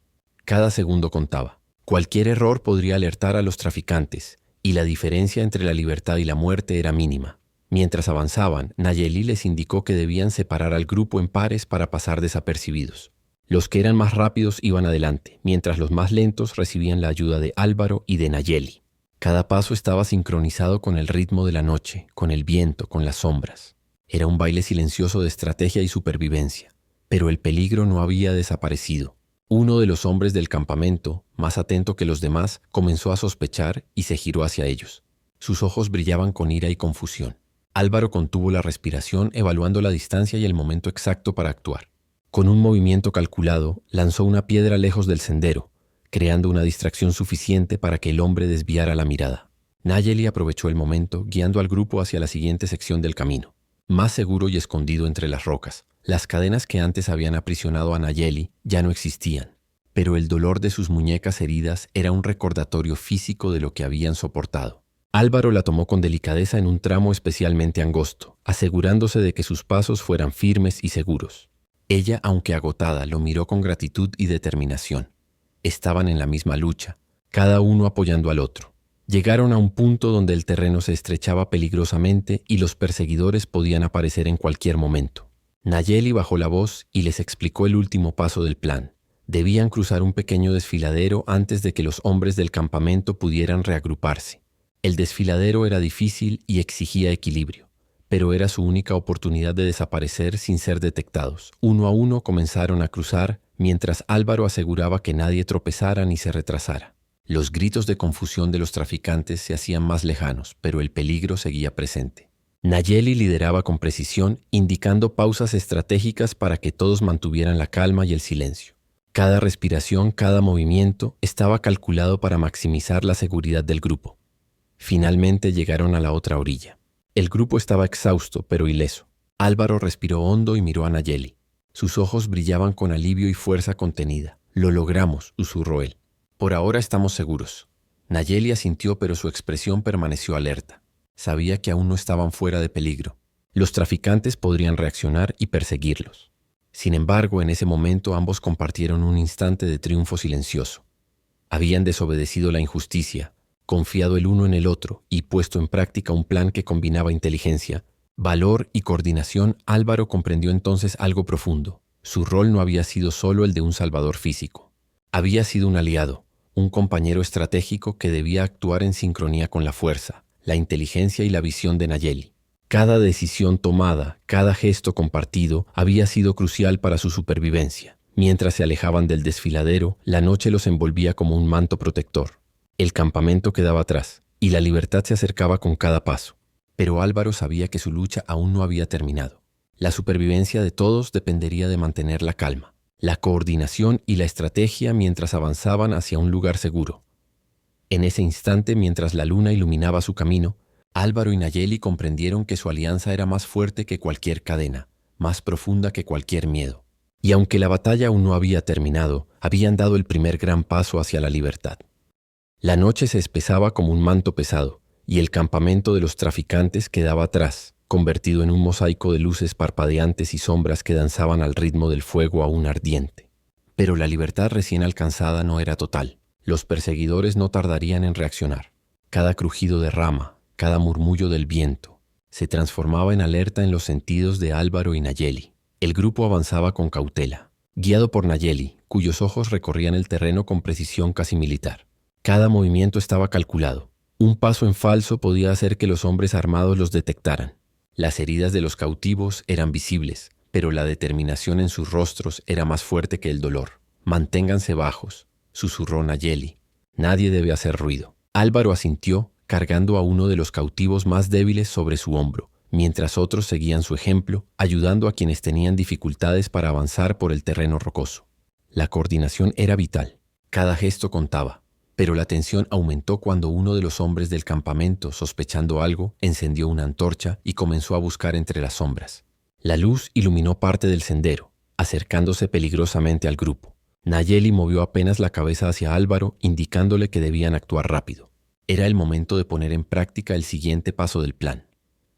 S1: Cada segundo contaba. Cualquier error podría alertar a los traficantes, y la diferencia entre la libertad y la muerte era mínima. Mientras avanzaban, Nayeli les indicó que debían separar al grupo en pares para pasar desapercibidos. Los que eran más rápidos iban adelante, mientras los más lentos recibían la ayuda de Álvaro y de Nayeli. Cada paso estaba sincronizado con el ritmo de la noche, con el viento, con las sombras. Era un baile silencioso de estrategia y supervivencia, pero el peligro no había desaparecido. Uno de los hombres del campamento, más atento que los demás, comenzó a sospechar y se giró hacia ellos. Sus ojos brillaban con ira y confusión. Álvaro contuvo la respiración, evaluando la distancia y el momento exacto para actuar. Con un movimiento calculado, lanzó una piedra lejos del sendero, creando una distracción suficiente para que el hombre desviara la mirada. Nayeli aprovechó el momento, guiando al grupo hacia la siguiente sección del camino, más seguro y escondido entre las rocas. Las cadenas que antes habían aprisionado a Nayeli ya no existían, pero el dolor de sus muñecas heridas era un recordatorio físico de lo que habían soportado. Álvaro la tomó con delicadeza en un tramo especialmente angosto, asegurándose de que sus pasos fueran firmes y seguros. Ella, aunque agotada, lo miró con gratitud y determinación. Estaban en la misma lucha, cada uno apoyando al otro. Llegaron a un punto donde el terreno se estrechaba peligrosamente y los perseguidores podían aparecer en cualquier momento. Nayeli bajó la voz y les explicó el último paso del plan. Debían cruzar un pequeño desfiladero antes de que los hombres del campamento pudieran reagruparse. El desfiladero era difícil y exigía equilibrio, pero era su única oportunidad de desaparecer sin ser detectados. Uno a uno comenzaron a cruzar, mientras Álvaro aseguraba que nadie tropezara ni se retrasara. Los gritos de confusión de los traficantes se hacían más lejanos, pero el peligro seguía presente. Nayeli lideraba con precisión, indicando pausas estratégicas para que todos mantuvieran la calma y el silencio. Cada respiración, cada movimiento estaba calculado para maximizar la seguridad del grupo. Finalmente llegaron a la otra orilla. El grupo estaba exhausto, pero ileso. Álvaro respiró hondo y miró a Nayeli. Sus ojos brillaban con alivio y fuerza contenida. «Lo logramos», susurró él. «Por ahora estamos seguros». Nayeli asintió, pero su expresión permaneció alerta. Sabía que aún no estaban fuera de peligro. Los traficantes podrían reaccionar y perseguirlos. Sin embargo, en ese momento ambos compartieron un instante de triunfo silencioso. Habían desobedecido la injusticia, confiado el uno en el otro y puesto en práctica un plan que combinaba inteligencia, valor y coordinación. Álvaro comprendió entonces algo profundo. Su rol no había sido solo el de un salvador físico. Había sido un aliado, un compañero estratégico que debía actuar en sincronía con la fuerza, la inteligencia y la visión de Nayeli. Cada decisión tomada, cada gesto compartido había sido crucial para su supervivencia. Mientras se alejaban del desfiladero, la noche los envolvía como un manto protector. El campamento quedaba atrás, y la libertad se acercaba con cada paso. Pero Álvaro sabía que su lucha aún no había terminado. La supervivencia de todos dependería de mantener la calma, la coordinación y la estrategia mientras avanzaban hacia un lugar seguro. En ese instante, mientras la luna iluminaba su camino, Álvaro y Nayeli comprendieron que su alianza era más fuerte que cualquier cadena, más profunda que cualquier miedo. Y aunque la batalla aún no había terminado, habían dado el primer gran paso hacia la libertad. La noche se espesaba como un manto pesado, y el campamento de los traficantes quedaba atrás, convertido en un mosaico de luces parpadeantes y sombras que danzaban al ritmo del fuego aún ardiente. Pero la libertad recién alcanzada no era total. Los perseguidores no tardarían en reaccionar. Cada crujido de rama, cada murmullo del viento, se transformaba en alerta en los sentidos de Álvaro y Nayeli. El grupo avanzaba con cautela, guiado por Nayeli, cuyos ojos recorrían el terreno con precisión casi militar. Cada movimiento estaba calculado. Un paso en falso podía hacer que los hombres armados los detectaran. Las heridas de los cautivos eran visibles, pero la determinación en sus rostros era más fuerte que el dolor. «Manténganse bajos», susurró Nayeli. «Nadie debe hacer ruido». Álvaro asintió, cargando a uno de los cautivos más débiles sobre su hombro, mientras otros seguían su ejemplo, ayudando a quienes tenían dificultades para avanzar por el terreno rocoso. La coordinación era vital. Cada gesto contaba. Pero la tensión aumentó cuando uno de los hombres del campamento, sospechando algo, encendió una antorcha y comenzó a buscar entre las sombras. La luz iluminó parte del sendero, acercándose peligrosamente al grupo. Nayeli movió apenas la cabeza hacia Álvaro, indicándole que debían actuar rápido. Era el momento de poner en práctica el siguiente paso del plan.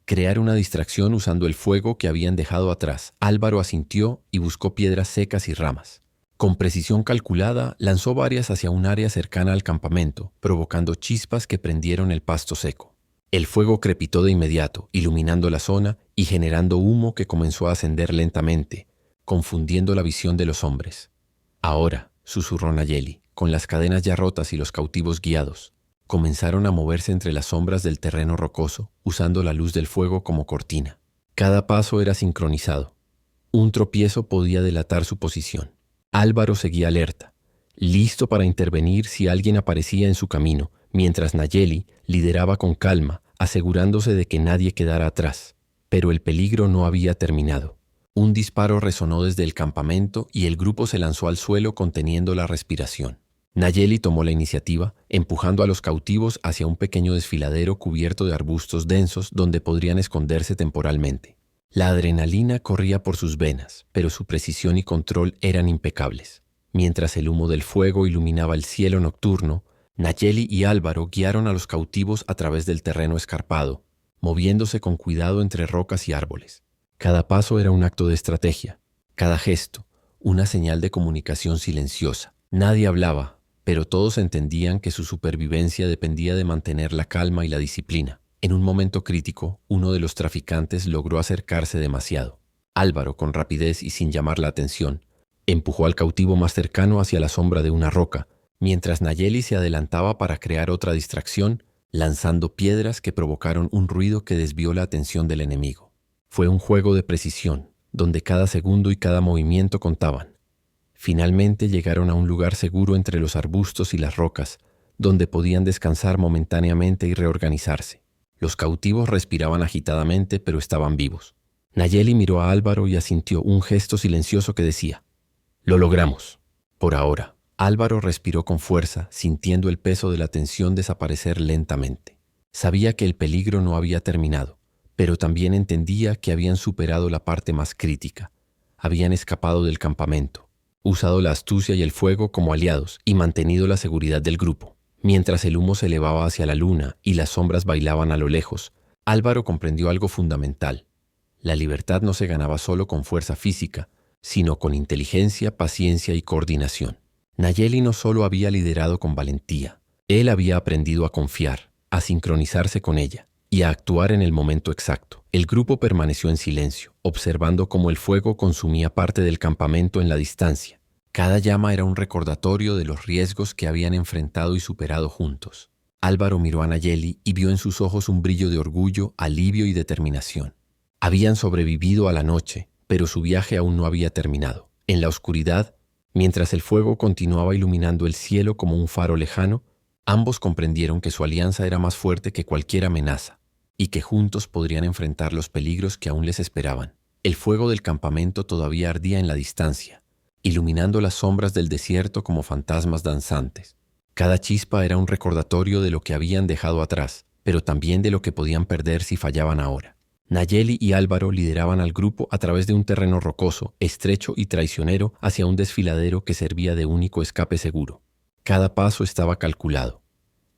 S1: Crear una distracción usando el fuego que habían dejado atrás. Álvaro asintió y buscó piedras secas y ramas. Con precisión calculada, lanzó varias hacia un área cercana al campamento, provocando chispas que prendieron el pasto seco. El fuego crepitó de inmediato, iluminando la zona y generando humo que comenzó a ascender lentamente, confundiendo la visión de los hombres. «Ahora», susurró Nayeli, con las cadenas ya rotas y los cautivos guiados, comenzaron a moverse entre las sombras del terreno rocoso, usando la luz del fuego como cortina. Cada paso era sincronizado. Un tropiezo podía delatar su posición. Álvaro seguía alerta, listo para intervenir si alguien aparecía en su camino, mientras Nayeli lideraba con calma, asegurándose de que nadie quedara atrás. Pero el peligro no había terminado. Un disparo resonó desde el campamento y el grupo se lanzó al suelo conteniendo la respiración. Nayeli tomó la iniciativa, empujando a los cautivos hacia un pequeño desfiladero cubierto de arbustos densos donde podrían esconderse temporalmente. La adrenalina corría por sus venas, pero su precisión y control eran impecables. Mientras el humo del fuego iluminaba el cielo nocturno, Nayeli y Álvaro guiaron a los cautivos a través del terreno escarpado, moviéndose con cuidado entre rocas y árboles. Cada paso era un acto de estrategia, cada gesto, una señal de comunicación silenciosa. Nadie hablaba, pero todos entendían que su supervivencia dependía de mantener la calma y la disciplina. En un momento crítico, uno de los traficantes logró acercarse demasiado. Álvaro, con rapidez y sin llamar la atención, empujó al cautivo más cercano hacia la sombra de una roca, mientras Nayeli se adelantaba para crear otra distracción, lanzando piedras que provocaron un ruido que desvió la atención del enemigo. Fue un juego de precisión, donde cada segundo y cada movimiento contaban. Finalmente llegaron a un lugar seguro entre los arbustos y las rocas, donde podían descansar momentáneamente y reorganizarse. Los cautivos respiraban agitadamente, pero estaban vivos. Nayeli miró a Álvaro y asintió un gesto silencioso que decía: «Lo logramos, por ahora». Álvaro respiró con fuerza, sintiendo el peso de la tensión desaparecer lentamente. Sabía que el peligro no había terminado, pero también entendía que habían superado la parte más crítica. Habían escapado del campamento, usado la astucia y el fuego como aliados y mantenido la seguridad del grupo. Mientras el humo se elevaba hacia la luna y las sombras bailaban a lo lejos, Álvaro comprendió algo fundamental. La libertad no se ganaba solo con fuerza física, sino con inteligencia, paciencia y coordinación. Nayeli no solo había liderado con valentía, él había aprendido a confiar, a sincronizarse con ella y a actuar en el momento exacto. El grupo permaneció en silencio, observando cómo el fuego consumía parte del campamento en la distancia. Cada llama era un recordatorio de los riesgos que habían enfrentado y superado juntos. Álvaro miró a Nayeli y vio en sus ojos un brillo de orgullo, alivio y determinación. Habían sobrevivido a la noche, pero su viaje aún no había terminado. En la oscuridad, mientras el fuego continuaba iluminando el cielo como un faro lejano, ambos comprendieron que su alianza era más fuerte que cualquier amenaza y que juntos podrían enfrentar los peligros que aún les esperaban. El fuego del campamento todavía ardía en la distancia, iluminando las sombras del desierto como fantasmas danzantes. Cada chispa era un recordatorio de lo que habían dejado atrás, pero también de lo que podían perder si fallaban ahora. Nayeli y Álvaro lideraban al grupo a través de un terreno rocoso, estrecho y traicionero hacia un desfiladero que servía de único escape seguro. Cada paso estaba calculado.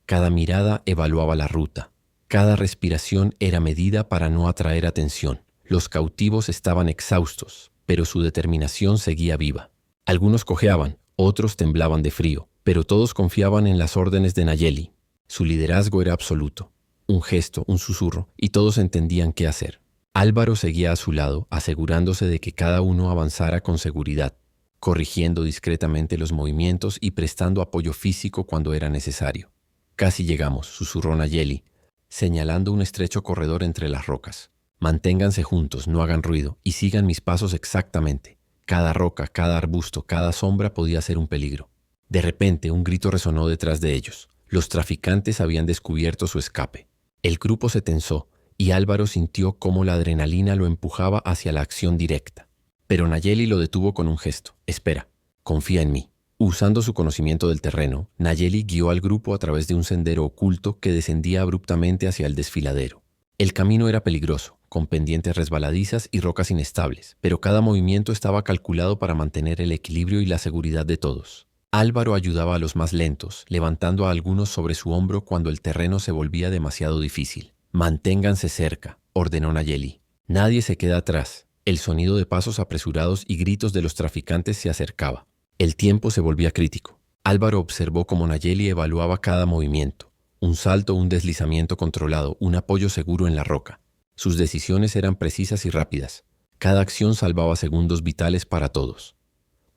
S1: Cada mirada evaluaba la ruta. Cada respiración era medida para no atraer atención. Los cautivos estaban exhaustos, pero su determinación seguía viva. Algunos cojeaban, otros temblaban de frío, pero todos confiaban en las órdenes de Nayeli. Su liderazgo era absoluto. Un gesto, un susurro, y todos entendían qué hacer. Álvaro seguía a su lado, asegurándose de que cada uno avanzara con seguridad, corrigiendo discretamente los movimientos y prestando apoyo físico cuando era necesario. «Casi llegamos», susurró Nayeli, señalando un estrecho corredor entre las rocas. «Manténganse juntos, no hagan ruido, y sigan mis pasos exactamente». Cada roca, cada arbusto, cada sombra podía ser un peligro. De repente, un grito resonó detrás de ellos. Los traficantes habían descubierto su escape. El grupo se tensó, y Álvaro sintió cómo la adrenalina lo empujaba hacia la acción directa. Pero Nayeli lo detuvo con un gesto. «Espera, confía en mí». Usando su conocimiento del terreno, Nayeli guió al grupo a través de un sendero oculto que descendía abruptamente hacia el desfiladero. El camino era peligroso, con pendientes resbaladizas y rocas inestables, pero cada movimiento estaba calculado para mantener el equilibrio y la seguridad de todos. Álvaro ayudaba a los más lentos, levantando a algunos sobre su hombro cuando el terreno se volvía demasiado difícil. «Manténganse cerca», ordenó Nayeli. «Nadie se queda atrás». El sonido de pasos apresurados y gritos de los traficantes se acercaba. El tiempo se volvía crítico. Álvaro observó cómo Nayeli evaluaba cada movimiento. Un salto, un deslizamiento controlado, un apoyo seguro en la roca. Sus decisiones eran precisas y rápidas. Cada acción salvaba segundos vitales para todos.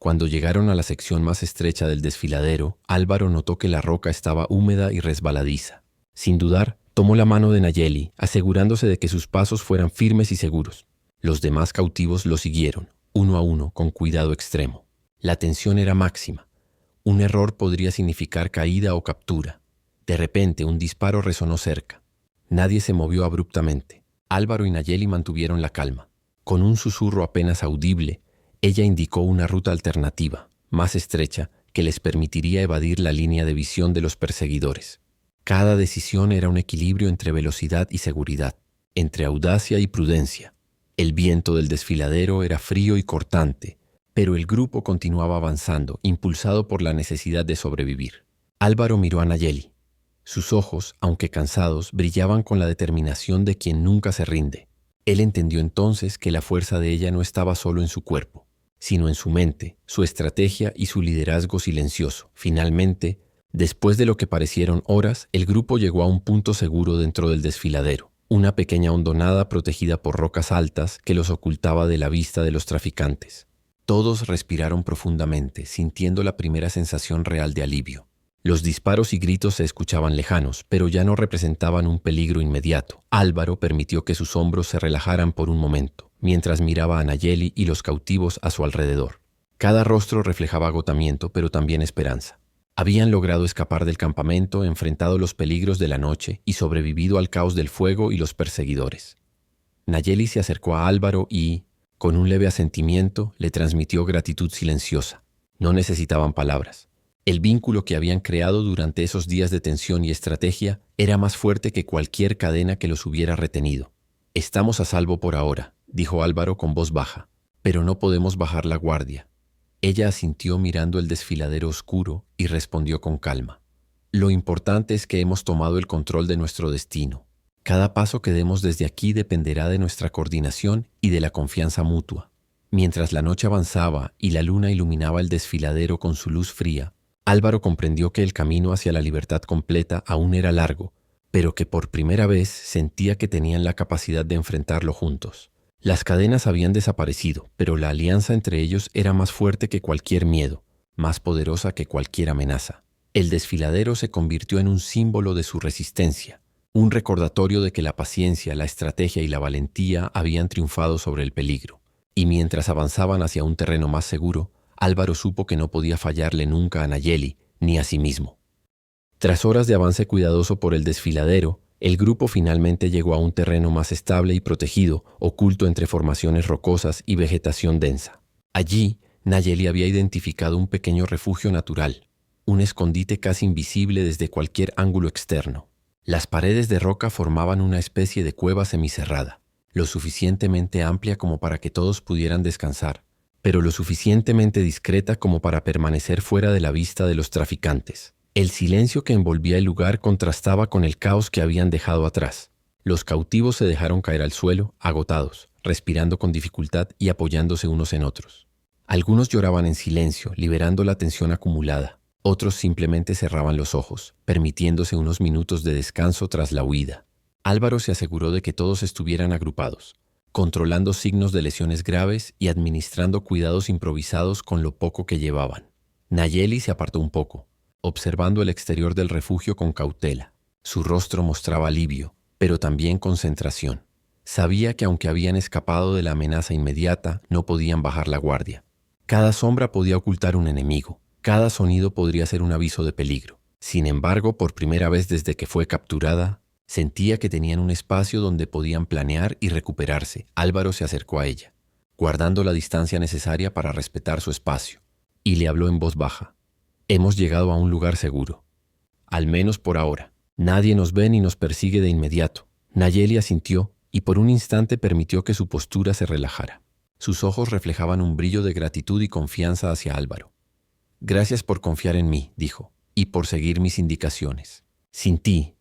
S1: Cuando llegaron a la sección más estrecha del desfiladero, Álvaro notó que la roca estaba húmeda y resbaladiza. Sin dudar, tomó la mano de Nayeli, asegurándose de que sus pasos fueran firmes y seguros. Los demás cautivos lo siguieron, uno a uno, con cuidado extremo. La tensión era máxima. Un error podría significar caída o captura. De repente, un disparo resonó cerca. Nadie se movió abruptamente. Álvaro y Nayeli mantuvieron la calma. Con un susurro apenas audible, ella indicó una ruta alternativa, más estrecha, que les permitiría evadir la línea de visión de los perseguidores. Cada decisión era un equilibrio entre velocidad y seguridad, entre audacia y prudencia. El viento del desfiladero era frío y cortante, pero el grupo continuaba avanzando, impulsado por la necesidad de sobrevivir. Álvaro miró a Nayeli. Sus ojos, aunque cansados, brillaban con la determinación de quien nunca se rinde. Él entendió entonces que la fuerza de ella no estaba solo en su cuerpo, sino en su mente, su estrategia y su liderazgo silencioso. Finalmente, después de lo que parecieron horas, el grupo llegó a un punto seguro dentro del desfiladero, una pequeña hondonada protegida por rocas altas que los ocultaba de la vista de los traficantes. Todos respiraron profundamente, sintiendo la primera sensación real de alivio. Los disparos y gritos se escuchaban lejanos, pero ya no representaban un peligro inmediato. Álvaro permitió que sus hombros se relajaran por un momento, mientras miraba a Nayeli y los cautivos a su alrededor. Cada rostro reflejaba agotamiento, pero también esperanza. Habían logrado escapar del campamento, enfrentado los peligros de la noche y sobrevivido al caos del fuego y los perseguidores. Nayeli se acercó a Álvaro y, con un leve asentimiento, le transmitió gratitud silenciosa. No necesitaban palabras. El vínculo que habían creado durante esos días de tensión y estrategia era más fuerte que cualquier cadena que los hubiera retenido. «Estamos a salvo por ahora», dijo Álvaro con voz baja, «pero no podemos bajar la guardia». Ella asintió mirando el desfiladero oscuro y respondió con calma. «Lo importante es que hemos tomado el control de nuestro destino. Cada paso que demos desde aquí dependerá de nuestra coordinación y de la confianza mutua». Mientras la noche avanzaba y la luna iluminaba el desfiladero con su luz fría, Álvaro comprendió que el camino hacia la libertad completa aún era largo, pero que por primera vez sentía que tenían la capacidad de enfrentarlo juntos. Las cadenas habían desaparecido, pero la alianza entre ellos era más fuerte que cualquier miedo, más poderosa que cualquier amenaza. El desfiladero se convirtió en un símbolo de su resistencia, un recordatorio de que la paciencia, la estrategia y la valentía habían triunfado sobre el peligro. Y mientras avanzaban hacia un terreno más seguro, Álvaro supo que no podía fallarle nunca a Nayeli ni a sí mismo. Tras horas de avance cuidadoso por el desfiladero, el grupo finalmente llegó a un terreno más estable y protegido, oculto entre formaciones rocosas y vegetación densa. Allí, Nayeli había identificado un pequeño refugio natural, un escondite casi invisible desde cualquier ángulo externo. Las paredes de roca formaban una especie de cueva semicerrada. lo suficientemente amplia como para que todos pudieran descansar, pero lo suficientemente discreta como para permanecer fuera de la vista de los traficantes. El silencio que envolvía el lugar contrastaba con el caos que habían dejado atrás. Los cautivos se dejaron caer al suelo, agotados, respirando con dificultad y apoyándose unos en otros. Algunos lloraban en silencio, liberando la tensión acumulada. Otros simplemente cerraban los ojos, permitiéndose unos minutos de descanso tras la huida. Álvaro se aseguró de que todos estuvieran agrupados, controlando signos de lesiones graves y administrando cuidados improvisados con lo poco que llevaban. Nayeli se apartó un poco, observando el exterior del refugio con cautela. Su rostro mostraba alivio, pero también concentración. Sabía que aunque habían escapado de la amenaza inmediata, no podían bajar la guardia. Cada sombra podía ocultar un enemigo, cada sonido podría ser un aviso de peligro. Sin embargo, por primera vez desde que fue capturada, sentía que tenían un espacio donde podían planear y recuperarse. Álvaro se acercó a ella, guardando la distancia necesaria para respetar su espacio, y le habló en voz baja. Hemos llegado a un lugar seguro. Al menos por ahora. Nadie nos ve ni nos persigue de inmediato. Nayeli asintió y por un instante permitió que su postura se relajara. Sus ojos reflejaban un brillo de gratitud y confianza hacia Álvaro. Gracias por confiar en mí, dijo, y por seguir mis indicaciones. Sin ti,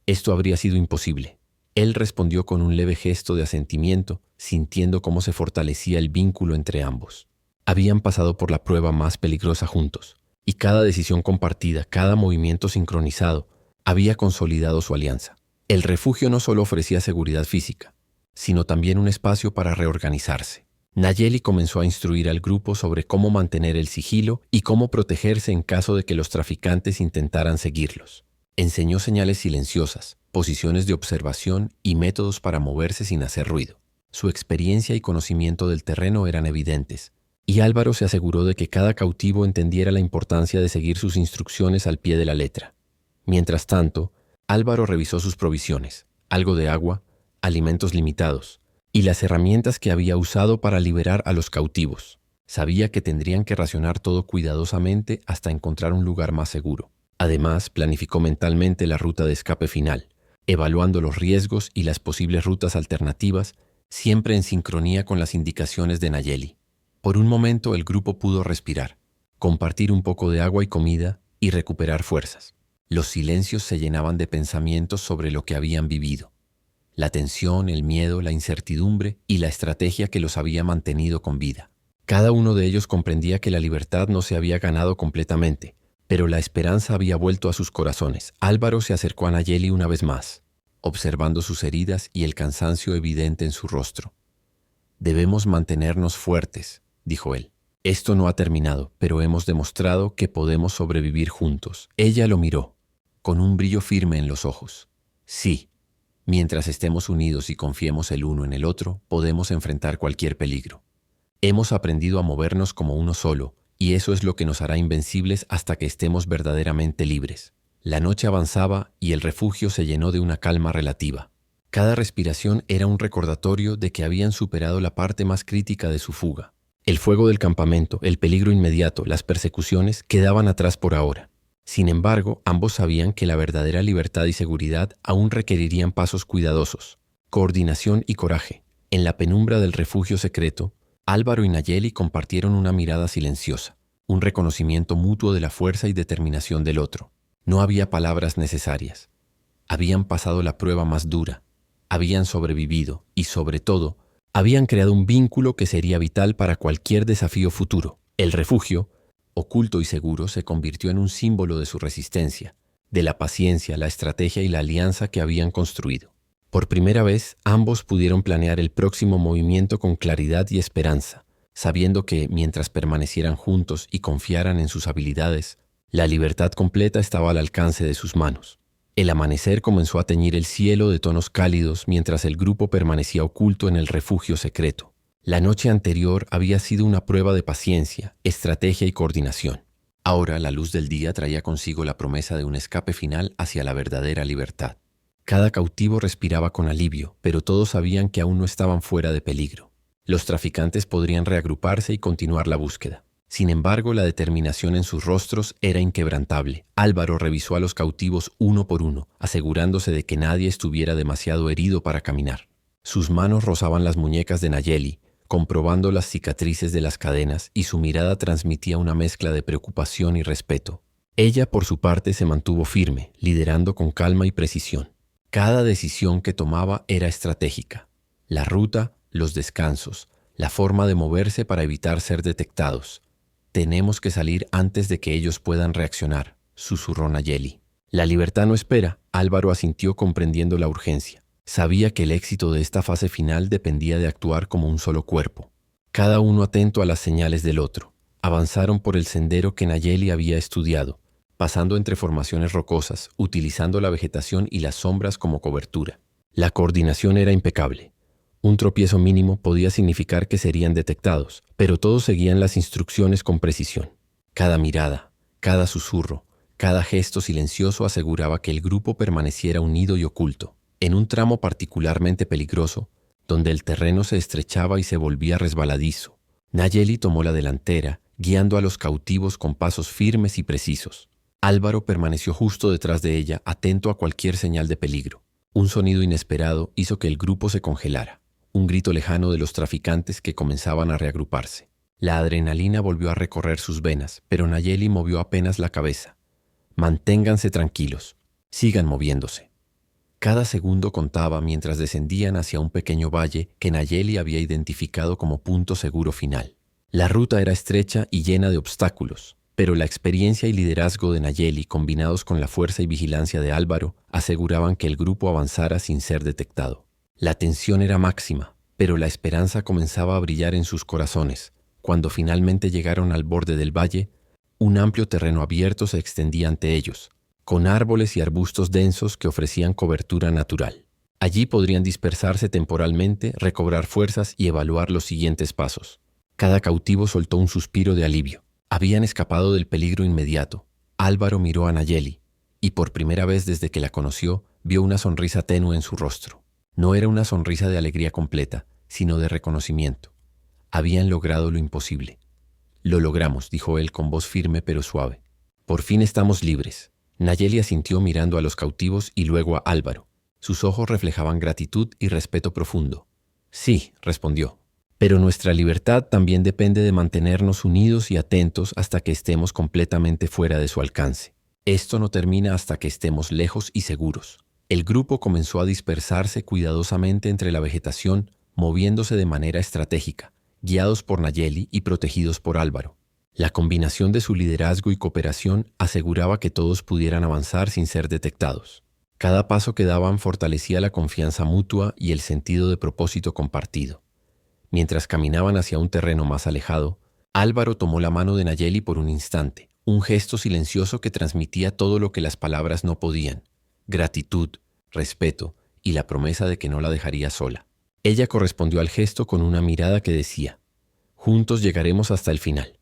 S1: esto habría sido imposible. Él respondió con un leve gesto de asentimiento, sintiendo cómo se fortalecía el vínculo entre ambos. Habían pasado por la prueba más peligrosa juntos, y cada decisión compartida, cada movimiento sincronizado, había consolidado su alianza. El refugio no solo ofrecía seguridad física, sino también un espacio para reorganizarse. Nayeli comenzó a instruir al grupo sobre cómo mantener el sigilo y cómo protegerse en caso de que los traficantes intentaran seguirlos. Enseñó señales silenciosas, posiciones de observación y métodos para moverse sin hacer ruido. Su experiencia y conocimiento del terreno eran evidentes, y Álvaro se aseguró de que cada cautivo entendiera la importancia de seguir sus instrucciones al pie de la letra. Mientras tanto, Álvaro revisó sus provisiones, algo de agua, alimentos limitados, y las herramientas que había usado para liberar a los cautivos. Sabía que tendrían que racionar todo cuidadosamente hasta encontrar un lugar más seguro. Además, planificó mentalmente la ruta de escape final, evaluando los riesgos y las posibles rutas alternativas, siempre en sincronía con las indicaciones de Nayeli. Por un momento el grupo pudo respirar, compartir un poco de agua y comida y recuperar fuerzas. Los silencios se llenaban de pensamientos sobre lo que habían vivido. La tensión, el miedo, la incertidumbre y la estrategia que los había mantenido con vida. Cada uno de ellos comprendía que la libertad no se había ganado completamente, pero la esperanza había vuelto a sus corazones. Álvaro se acercó a Nayeli una vez más, observando sus heridas y el cansancio evidente en su rostro. «Debemos mantenernos fuertes», dijo él. «Esto no ha terminado, pero hemos demostrado que podemos sobrevivir juntos». Ella lo miró, con un brillo firme en los ojos. «Sí, mientras estemos unidos y confiemos el uno en el otro, podemos enfrentar cualquier peligro. Hemos aprendido a movernos como uno solo, y eso es lo que nos hará invencibles hasta que estemos verdaderamente libres». La noche avanzaba y el refugio se llenó de una calma relativa. Cada respiración era un recordatorio de que habían superado la parte más crítica de su fuga. El fuego del campamento, el peligro inmediato, las persecuciones quedaban atrás por ahora. Sin embargo, ambos sabían que la verdadera libertad y seguridad aún requerirían pasos cuidadosos, coordinación y coraje. En la penumbra del refugio secreto, Álvaro y Nayeli compartieron una mirada silenciosa, un reconocimiento mutuo de la fuerza y determinación del otro. No había palabras necesarias. Habían pasado la prueba más dura, habían sobrevivido y, sobre todo, habían creado un vínculo que sería vital para cualquier desafío futuro. El refugio, oculto y seguro, se convirtió en un símbolo de su resistencia, de la paciencia, la estrategia y la alianza que habían construido. Por primera vez, ambos pudieron planear el próximo movimiento con claridad y esperanza, sabiendo que, mientras permanecieran juntos y confiaran en sus habilidades, la libertad completa estaba al alcance de sus manos. El amanecer comenzó a teñir el cielo de tonos cálidos mientras el grupo permanecía oculto en el refugio secreto. La noche anterior había sido una prueba de paciencia, estrategia y coordinación. Ahora la luz del día traía consigo la promesa de un escape final hacia la verdadera libertad. Cada cautivo respiraba con alivio, pero todos sabían que aún no estaban fuera de peligro. Los traficantes podrían reagruparse y continuar la búsqueda. Sin embargo, la determinación en sus rostros era inquebrantable. Álvaro revisó a los cautivos uno por uno, asegurándose de que nadie estuviera demasiado herido para caminar. Sus manos rozaban las muñecas de Nayeli, comprobando las cicatrices de las cadenas, y su mirada transmitía una mezcla de preocupación y respeto. Ella, por su parte, se mantuvo firme, liderando con calma y precisión. Cada decisión que tomaba era estratégica. La ruta, los descansos, la forma de moverse para evitar ser detectados. «Tenemos que salir antes de que ellos puedan reaccionar», susurró Nayeli. «La libertad no espera», Álvaro asintió comprendiendo la urgencia. Sabía que el éxito de esta fase final dependía de actuar como un solo cuerpo, cada uno atento a las señales del otro. Avanzaron por el sendero que Nayeli había estudiado, pasando entre formaciones rocosas, utilizando la vegetación y las sombras como cobertura. La coordinación era impecable. Un tropiezo mínimo podía significar que serían detectados, pero todos seguían las instrucciones con precisión. Cada mirada, cada susurro, cada gesto silencioso aseguraba que el grupo permaneciera unido y oculto. En un tramo particularmente peligroso, donde el terreno se estrechaba y se volvía resbaladizo, Nayeli tomó la delantera, guiando a los cautivos con pasos firmes y precisos. Álvaro permaneció justo detrás de ella, atento a cualquier señal de peligro. Un sonido inesperado hizo que el grupo se congelara, un grito lejano de los traficantes que comenzaban a reagruparse. La adrenalina volvió a recorrer sus venas, pero Nayeli movió apenas la cabeza. «Manténganse tranquilos, sigan moviéndose». Cada segundo contaba mientras descendían hacia un pequeño valle que Nayeli había identificado como punto seguro final. La ruta era estrecha y llena de obstáculos, pero la experiencia y liderazgo de Nayeli, combinados con la fuerza y vigilancia de Álvaro, aseguraban que el grupo avanzara sin ser detectado. La tensión era máxima, pero la esperanza comenzaba a brillar en sus corazones. Cuando finalmente llegaron al borde del valle, un amplio terreno abierto se extendía ante ellos, con árboles y arbustos densos que ofrecían cobertura natural. Allí podrían dispersarse temporalmente, recobrar fuerzas y evaluar los siguientes pasos. Cada cautivo soltó un suspiro de alivio. Habían escapado del peligro inmediato. Álvaro miró a Nayeli, y por primera vez desde que la conoció, vio una sonrisa tenue en su rostro. No era una sonrisa de alegría completa, sino de reconocimiento. Habían logrado lo imposible. «Lo logramos», dijo él con voz firme pero suave. «Por fin estamos libres». Nayeli asintió mirando a los cautivos y luego a Álvaro. Sus ojos reflejaban gratitud y respeto profundo. «Sí», respondió, «pero nuestra libertad también depende de mantenernos unidos y atentos hasta que estemos completamente fuera de su alcance. Esto no termina hasta que estemos lejos y seguros». El grupo comenzó a dispersarse cuidadosamente entre la vegetación, moviéndose de manera estratégica, guiados por Nayeli y protegidos por Álvaro. La combinación de su liderazgo y cooperación aseguraba que todos pudieran avanzar sin ser detectados. Cada paso que daban fortalecía la confianza mutua y el sentido de propósito compartido. Mientras caminaban hacia un terreno más alejado, Álvaro tomó la mano de Nayeli por un instante, un gesto silencioso que transmitía todo lo que las palabras no podían: gratitud, respeto y la promesa de que no la dejaría sola. Ella correspondió al gesto con una mirada que decía: «Juntos llegaremos hasta el final».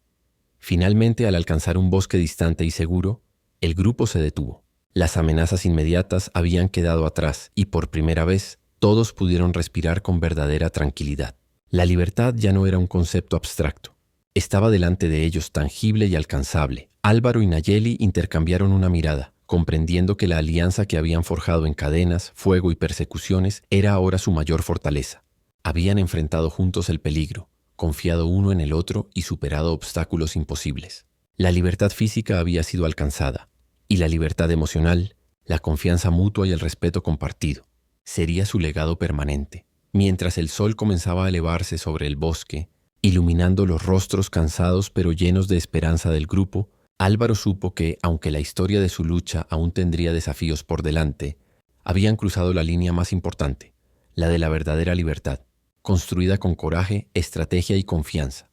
S1: Finalmente, al alcanzar un bosque distante y seguro, el grupo se detuvo. Las amenazas inmediatas habían quedado atrás y por primera vez todos pudieron respirar con verdadera tranquilidad. La libertad ya no era un concepto abstracto. Estaba delante de ellos, tangible y alcanzable. Álvaro y Nayeli intercambiaron una mirada, comprendiendo que la alianza que habían forjado en cadenas, fuego y persecuciones era ahora su mayor fortaleza. Habían enfrentado juntos el peligro, confiado uno en el otro y superado obstáculos imposibles. La libertad física había sido alcanzada, y la libertad emocional, la confianza mutua y el respeto compartido, sería su legado permanente. Mientras el sol comenzaba a elevarse sobre el bosque, iluminando los rostros cansados pero llenos de esperanza del grupo, Álvaro supo que, aunque la historia de su lucha aún tendría desafíos por delante, habían cruzado la línea más importante, la de la verdadera libertad, construida con coraje, estrategia y confianza.